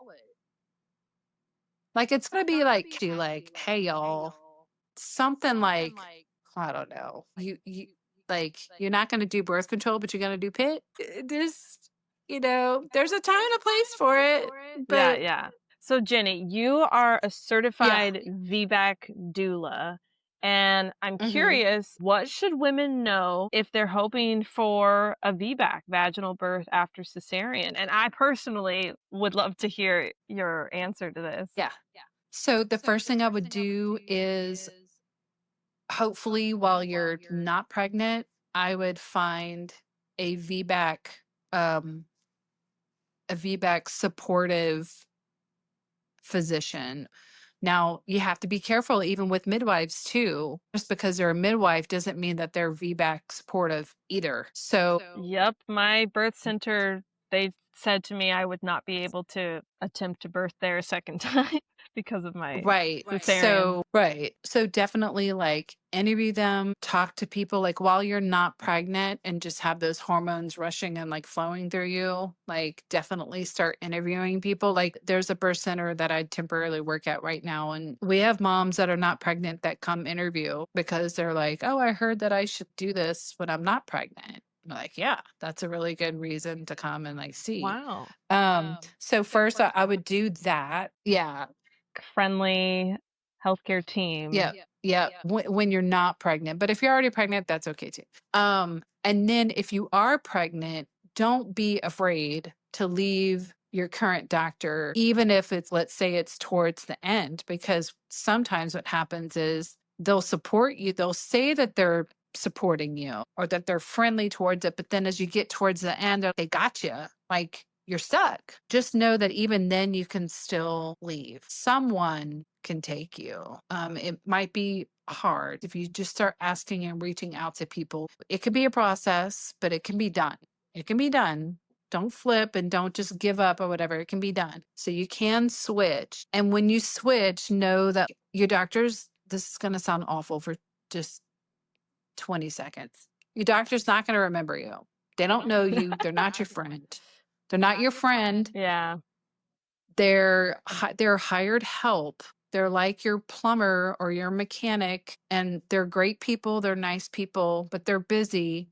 Like, it's going to be like, hey, y'all, something like, I don't know. Like, you're not going to do birth control, but you're going to do PIT. There's, there's a time and a place for it. But yeah. So Jenny, you are a certified VBAC doula. And I'm curious, what should women know if they're hoping for a VBAC, vaginal birth after cesarean? And I personally would love to hear your answer to this. Yeah. So the first thing I would do is, hopefully while you're not pregnant, I would find a VBAC supportive physician. Now, you have to be careful even with midwives too. Just because they're a midwife doesn't mean that they're VBAC supportive either. So, yep, my birth center, they said to me I would not be able to attempt to birth there a second time because of my cesarean. So definitely like interview them, talk to people like while you're not pregnant and just have those hormones rushing and like flowing through you, like definitely start interviewing people. Like there's a birth center that I temporarily work at right now, and we have moms that are not pregnant that come interview because they're like, oh, I heard that I should do this when I'm not pregnant. I'm like, yeah, that's a really good reason to come and like see. Wow. So first I would do that. Yeah. Friendly healthcare team. Yeah. Yeah. When you're not pregnant. But if you're already pregnant, that's okay too. And then if you are pregnant, don't be afraid to leave your current doctor, even if it's, let's say it's towards the end, because sometimes what happens is they'll support you. They'll say that they're supporting you or that they're friendly towards it. But then as you get towards the end, they got you. Like you're stuck. Just know that even then you can still leave. Someone can take you. It might be hard if you just start asking and reaching out to people. It could be a process, but it can be done. It can be done. Don't flip and don't just give up or whatever. It can be done. So you can switch. And when you switch, know that your doctors, this is going to sound awful for just 20 seconds. Your doctor's not going to remember you. They don't know you. They're not your friend. They're not your friend. Yeah. They're hired help. They're like your plumber or your mechanic, and they're great people. They're nice people, but they're busy,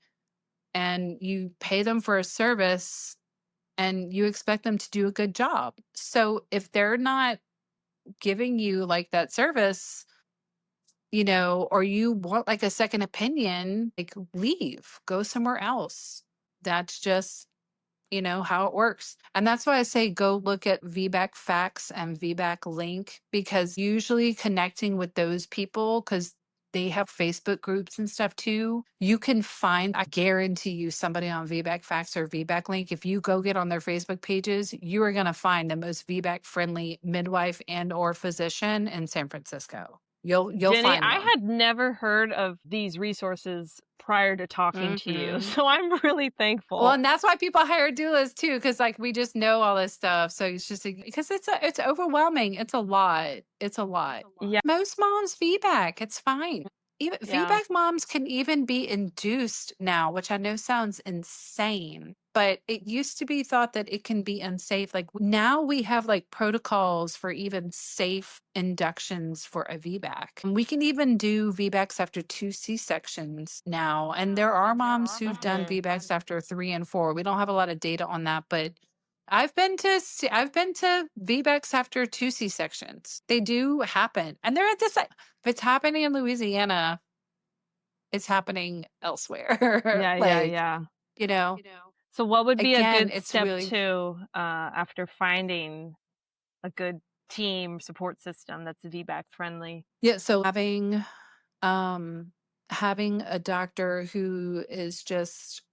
and you pay them for a service and you expect them to do a good job. So if they're not giving you like that service, or you want like a second opinion, like leave, go somewhere else. That's just how it works. And that's why I say go look at VBAC Facts and VBAC Link, because usually connecting with those people, because they have Facebook groups and stuff too, you can find, I guarantee you, somebody on VBAC Facts or VBAC Link. If you go get on their Facebook pages, you are going to find the most VBAC friendly midwife and or physician in San Francisco. You'll Jenny, find I them. had never heard of these resources prior to talking to you, so I'm really thankful. Well, and that's why people hire doulas too, because like we just know all this stuff. So it's just because it's overwhelming. It's a lot. It's a lot. Yeah. Most moms VBAC. It's fine. Even VBAC moms can even be induced now, which I know sounds insane, but it used to be thought that it can be unsafe. Like now we have like protocols for even safe inductions for a VBAC. And we can even do VBACs after 2 C-sections now. And there are moms who've done VBACs after 3 and 4. We don't have a lot of data on that, but I've been to VBACs after 2 C-sections. They do happen. And they're at this, if it's happening in Louisiana, it's happening elsewhere. Yeah. So what would be again, a good it's step really, 2 after finding a good team support system that's VBAC friendly? yeah. So having a doctor who is just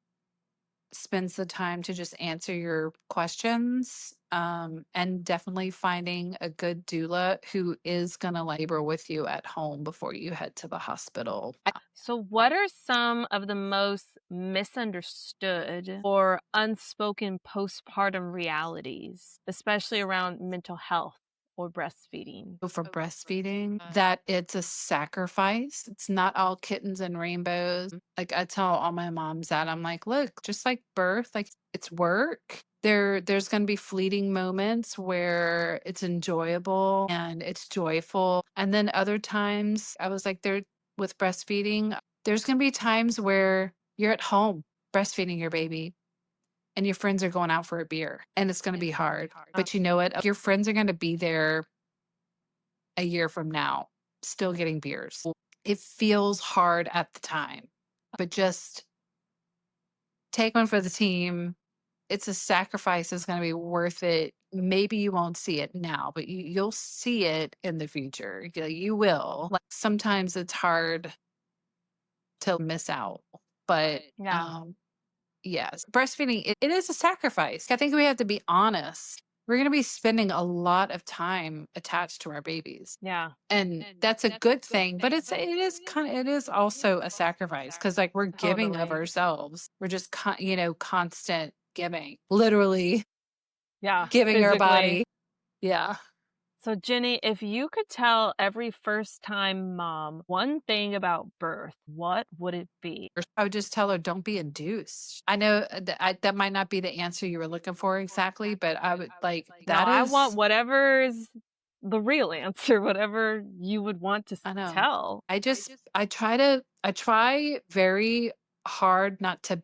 spends the time to just answer your questions, and definitely finding a good doula who is going to labor with you at home before you head to the hospital. So what are some of the most misunderstood or unspoken postpartum realities, especially around mental health or breastfeeding? For breastfeeding, that it's a sacrifice. It's not all kittens and rainbows. Like I tell all my moms that, I'm like, look, just like birth, like it's work. There's going to be fleeting moments where it's enjoyable and it's joyful. And then other times I was like, with breastfeeding, there's going to be times where you're at home breastfeeding your baby and your friends are going out for a beer and it's going to be hard. But you know what? Your friends are going to be there a year from now, still getting beers. It feels hard at the time, but just take one for the team. It's a sacrifice that's going to be worth it. Maybe you won't see it now, but you'll see it in the future. You will. Like sometimes it's hard to miss out, but yes, breastfeeding, it is a sacrifice. I think we have to be honest. We're going to be spending a lot of time attached to our babies. Yeah. And that's a good thing, but it is also a sacrifice, because like we're giving of ourselves. We're just constant giving, literally giving our body. Yeah. So Jenny, if you could tell every first-time mom one thing about birth, what would it be? I would just tell her, don't be induced. I know that might not be the answer you were looking for exactly, but I would like that. I want whatever is the real answer, whatever you would want to tell. I try very hard not to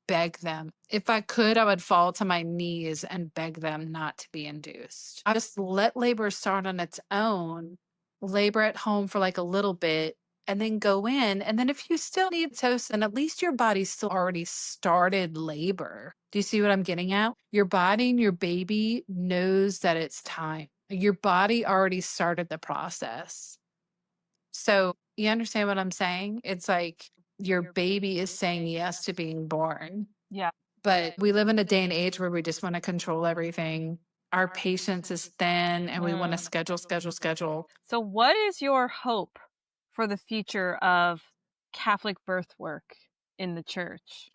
beg them. If I could, I would fall to my knees and beg them not to be induced. I just let labor start on its own, labor at home for like a little bit, and then go in. And then if you still need oxytocin, at least your body's still already started labor. Do you see what I'm getting at? Your body and your baby knows that it's time. Your body already started the process. So you understand what I'm saying? It's like your baby is saying yes to being born. Yeah. But we live in a day and age where we just want to control everything. Our patience is thin and we want to schedule. So what is your hope for the future of Catholic birth work in the church?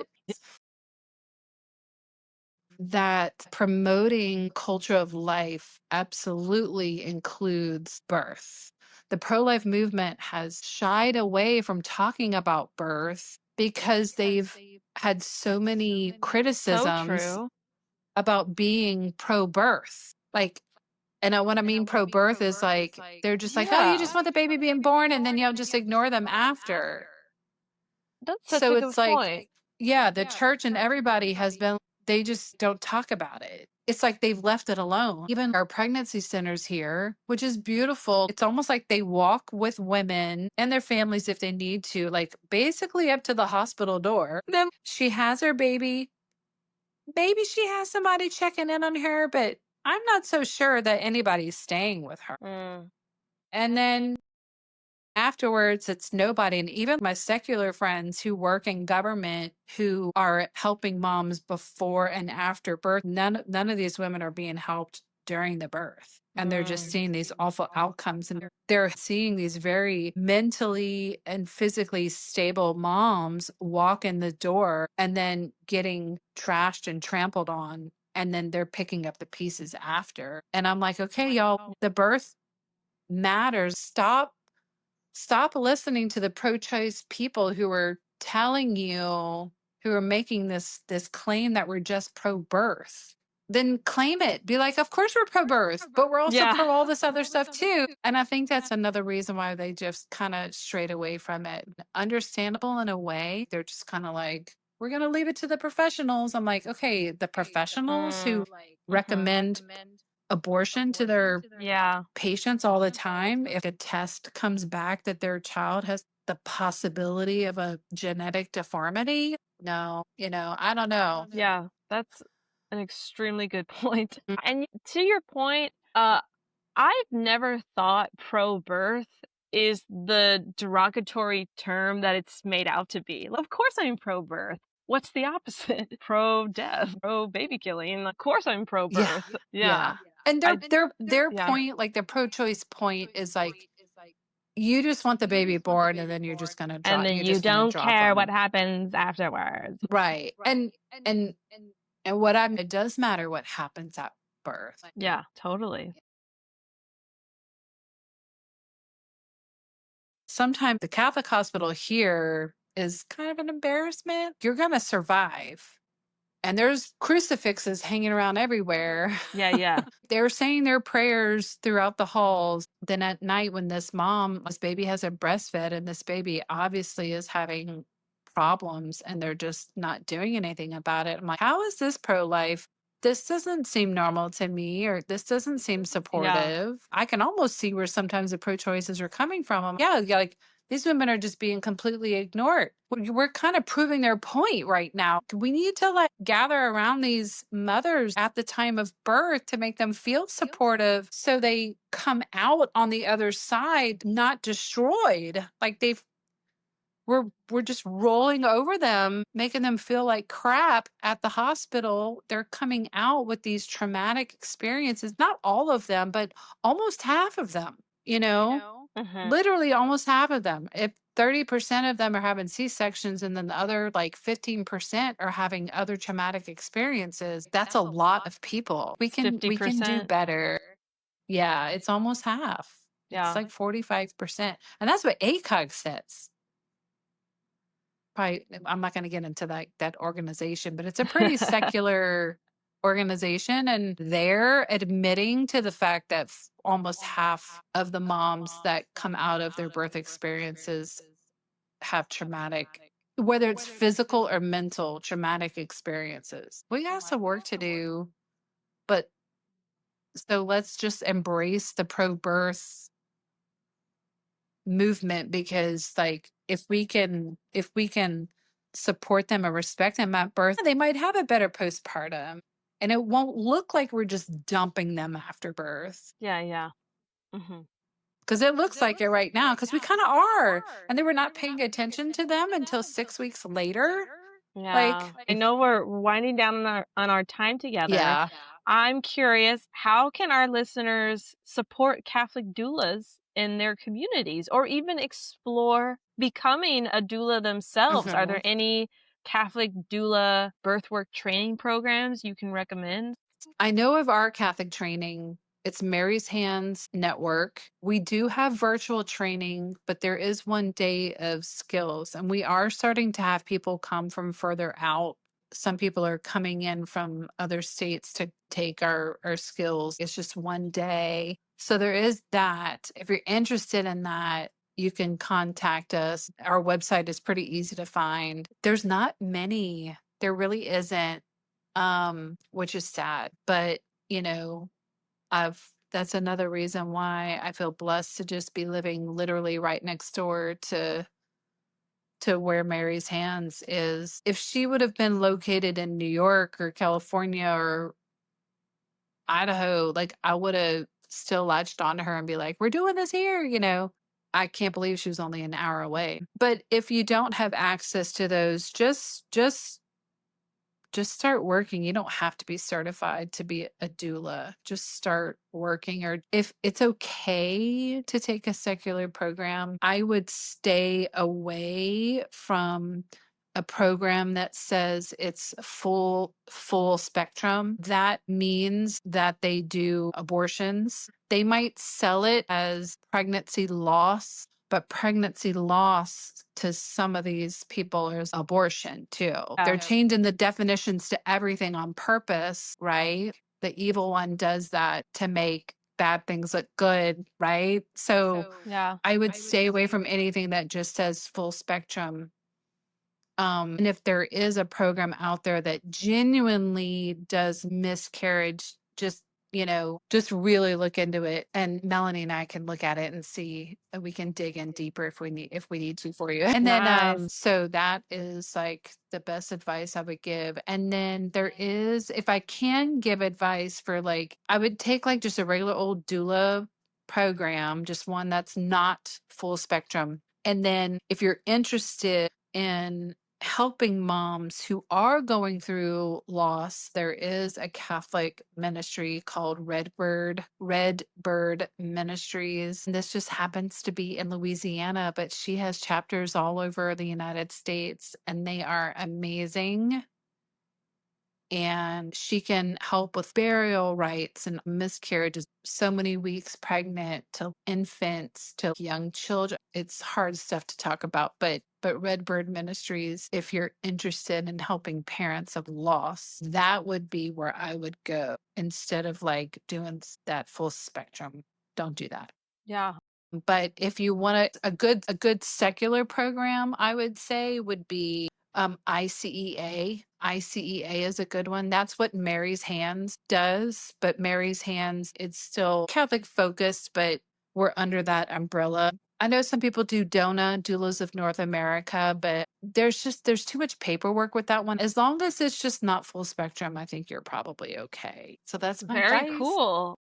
That promoting culture of life absolutely includes birth. The pro-life movement has shied away from talking about birth because they've had so many So criticisms true. about being pro-birth. Like, and what I mean pro-birth is like, they're just like, oh, you just want the baby being born and then you'll just ignore them after. That's such So a good it's like, point. yeah, the church and everybody has been, they just don't talk about it. It's like they've left it alone. Even our pregnancy centers here, which is beautiful. It's almost like they walk with women and their families if they need to, like basically up to the hospital door. Then she has her baby. Maybe she has somebody checking in on her, but I'm not so sure that anybody's staying with her. And then afterwards, it's nobody. And even my secular friends who work in government who are helping moms before and after birth, none of these women are being helped during the birth. And they're just seeing these awful outcomes. And they're seeing these very mentally and physically stable moms walk in the door and then getting trashed and trampled on. And then they're picking up the pieces after. And I'm like, okay, y'all, the birth matters. Stop listening to the pro-choice people who are telling you, who are making this claim that we're just pro-birth. Then claim it. Be like, of course we're pro-birth, but we're also Yeah. pro all this other stuff too. And I think that's another reason why they just kind of strayed away from it. Understandable in a way. They're just kind of like, we're going to leave it to the professionals. I'm like, okay, the professionals who recommend abortion to their Yeah. patients all the time. If a test comes back that their child has the possibility of a genetic deformity, no, I don't know. Yeah. That's an extremely good point. Mm. And to your point, I've never thought pro-birth is the derogatory term that it's made out to be. Of course I'm pro-birth. What's the opposite? Pro-death, pro-baby killing. Of course I'm pro-birth. Yeah. And their yeah. point, like the pro-choice point is like, you just want the baby born and then you're just going to drop. And then you're you just gonna don't drop care them. what happens afterwards. Right. And what it does matter what happens at birth. Yeah, totally. Sometimes the Catholic hospital here is kind of an embarrassment. You're going to survive. And there's crucifixes hanging around everywhere. Yeah. They're saying their prayers throughout the halls. Then at night, when this baby has a breastfed, and this baby obviously is having problems and they're just not doing anything about it. I'm like, how is this pro-life? This doesn't seem normal to me, or this doesn't seem supportive. I can almost see where sometimes the pro-choices are coming from. Like these women are just being completely ignored. We're kind of proving their point right now. We need to gather around these mothers at the time of birth to make them feel supportive so they come out on the other side not destroyed. Like we're just rolling over them, making them feel like crap at the hospital. They're coming out with these traumatic experiences. Not all of them, but almost half of them, literally almost half of them. If 30% of them are having C-sections and then the other 15% are having other traumatic experiences, that's a lot of people. We can do 50%. better. Yeah, it's almost half. Yeah. It's like 45%. And that's what ACOG says. Probably, I'm not going to get into that organization, but it's a pretty secular organization, and they're admitting to the fact that almost half of the moms that come out of their birth experiences have traumatic, whether it's physical or mental traumatic experiences. We got some work to do, but so let's just embrace the pro-birth movement, because like if we can support them and respect them at birth, they might have a better postpartum, and it won't look like we're just dumping them after birth, Yeah. Hmm. because it looks like it right now, because we kind of are, and then we're not paying attention to them until 6 weeks later. Yeah. Like I know we're winding down on our time together. yeah. I'm curious, how can our listeners support Catholic doulas in their communities, or even explore becoming a doula themselves? Are there any Catholic doula birthwork training programs you can recommend? I know of our Catholic training. It's Mary's Hands Network. We do have virtual training, but there is 1 day of skills, and we are starting to have people come from further out. Some people are coming in from other states to take our skills. It's just 1 day. So there is that. If you're interested in that, you can contact us. Our website is pretty easy to find. There's not many. There really isn't, which is sad. But, you know, that's another reason why I feel blessed to just be living literally right next door to where Mary's Hands is. If she would have been located in New York or California or Idaho, like I would have still latched onto her and be like, we're doing this here, you know. I can't believe she was only an hour away. But if you don't have access to those, just start working. You don't have to be certified to be a doula. Just start working. Or if it's okay to take a secular program, I would stay away from a program that says it's full spectrum. That means that they do abortions. They might sell it as pregnancy loss, but pregnancy loss to some of these people is abortion too. They're changing the definitions to everything on purpose, right? The evil one does that to make bad things look good, right? So Yeah. I would stay away from anything that just says full spectrum. And if there is a program out there that genuinely does miscarriage, just, just really look into it. And Melanie and I can look at it and see if we can dig in deeper if we need to for you. And then, Nice. so that is like the best advice I would give. And then there is, if I can give advice for like, I would take like just a regular old doula program, just one that's not full spectrum. And then if you're interested in helping moms who are going through loss, there is a Catholic ministry called Redbird Ministries. And this just happens to be in Louisiana, but she has chapters all over the United States, and they are amazing. And she can help with burial rites and miscarriages, so many weeks pregnant, to infants, to young children. It's hard stuff to talk about, but Redbird Ministries, if you're interested in helping parents of loss, that would be where I would go instead of like doing that full spectrum. Don't do that. Yeah. But if you want a good secular program, I would say would be ICEA. ICEA is a good one. That's what Mary's Hands does, but Mary's Hands, it's still Catholic focused, but we're under that umbrella. I know some people do Doulas of North America, but there's too much paperwork with that one. As long as it's just not full spectrum, I think you're probably okay. So that's my Very advice. cool.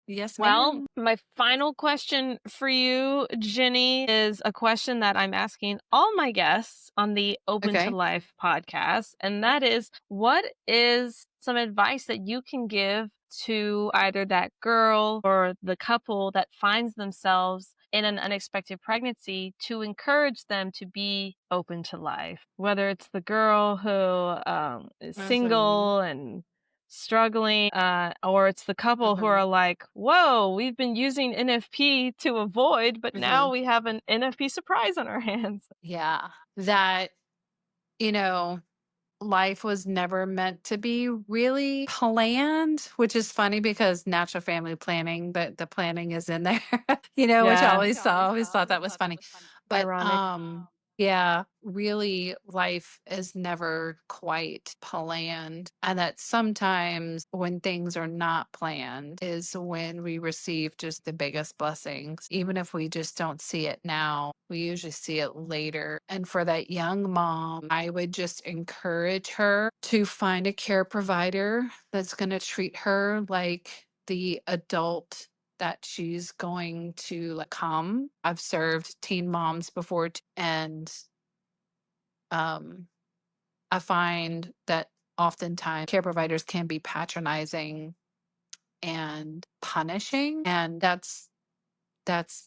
Yes, Well, ma'am. my final question for you, Jenny, is a question that I'm asking all my guests on the Open to Okay. Life podcast. And that is, what is some advice that you can give to either that girl or the couple that finds themselves in an unexpected pregnancy to encourage them to be open to life? Whether it's the girl who is single and struggling, or it's the couple who are like, whoa, we've been using NFP to avoid, but now we have an NFP surprise on our hands. Yeah. That, life was never meant to be really planned, which is funny because natural family planning, the planning is in there, which I Yeah. always thought that was funny. But Ironic. Yeah, really, life is never quite planned. And that sometimes when things are not planned is when we receive just the biggest blessings. Even if we just don't see it now, we usually see it later. And for that young mom, I would just encourage her to find a care provider that's going to treat her like the adult that she's going to come. I've served teen moms before, and I find that oftentimes care providers can be patronizing and punishing, and that's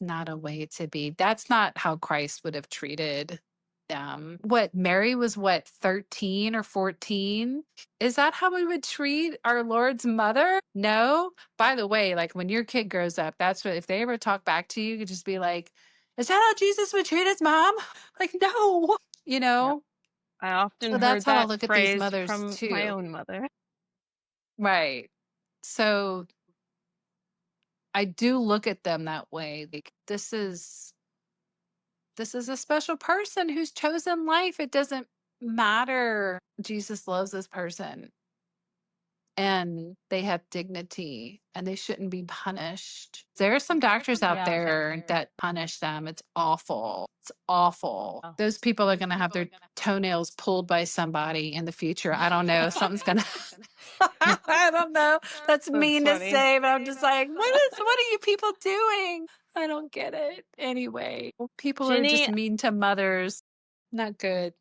not a way to be. That's not how Christ would have treated them. What, Mary was 13 or 14? Is that how we would treat our Lord's mother? No. By the way, like when your kid grows up, that's what, if they ever talk back to you, you could just be like, is that how Jesus would treat his mom? Like, no, you Yep. know? I often So that's heard how I that look at these phrase mothers from my too. own mother. Right. So I do look at them that way. Like, this is a special person who's chosen life. It doesn't matter. Jesus loves this person and they have dignity and they shouldn't be punished. There are some doctors out there that punish them. It's awful. It's awful. Oh. Those people are going to have their toenails pulled by somebody in the future. I don't know. Something's going to. I don't know. That's mean to funny. say, but I'm just like, what are you people doing? I don't get it. Anyway, people are Jenny, just mean to mothers. Not good.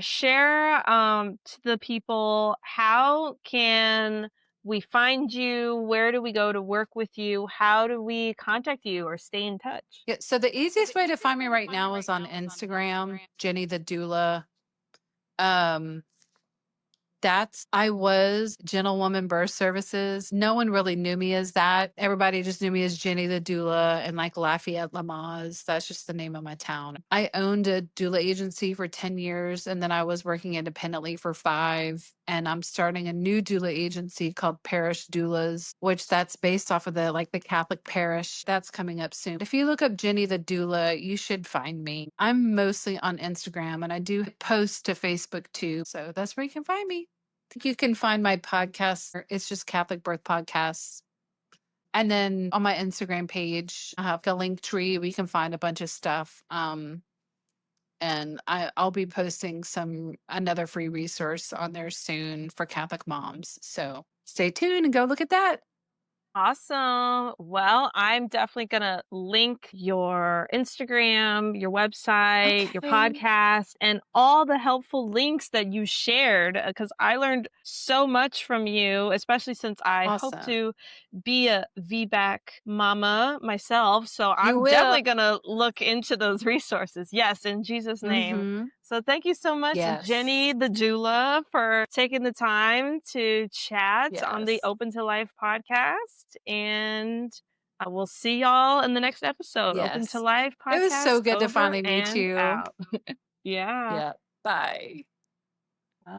share to the people, how can we find you? Where do we go to work with you? How do we contact you or stay in touch? Yeah, so the easiest way to find me right now is on Instagram, Jenny the Doula. I was Gentlewoman Birth Services. No one really knew me as that. Everybody just knew me as Jenny the Doula and like Lafayette Lamaze. That's just the name of my town. I owned a doula agency for 10 years and then I was working independently for 5. And I'm starting a new doula agency called Parish Doulas, which that's based off of the Catholic parish. That's coming up soon. If you look up Jenny the Doula, you should find me. I'm mostly on Instagram and I do post to Facebook too. So that's where you can find me. I think you can find my podcast. It's just Catholic Birth Podcasts. And then on my Instagram page, I have a link tree where you can find a bunch of stuff. And I'll be posting another free resource on there soon for Catholic moms. So stay tuned and go look at that. Awesome. Well, I'm definitely going to link your Instagram, your website, your Okay. podcast, and all the helpful links that you shared because I learned so much from you, especially since I hope Awesome. to be a VBAC mama myself. So You I'm will. definitely going to look into those resources. Yes, in Jesus' name. Mm-hmm. So thank you so much, Yes. Jenny the doula, for taking the time to chat on the Yes. Open to Life podcast. And I will see y'all in the next episode. Open to Yes. Life podcast. It was so good to over finally meet and you. out. Yeah. Yeah. Bye.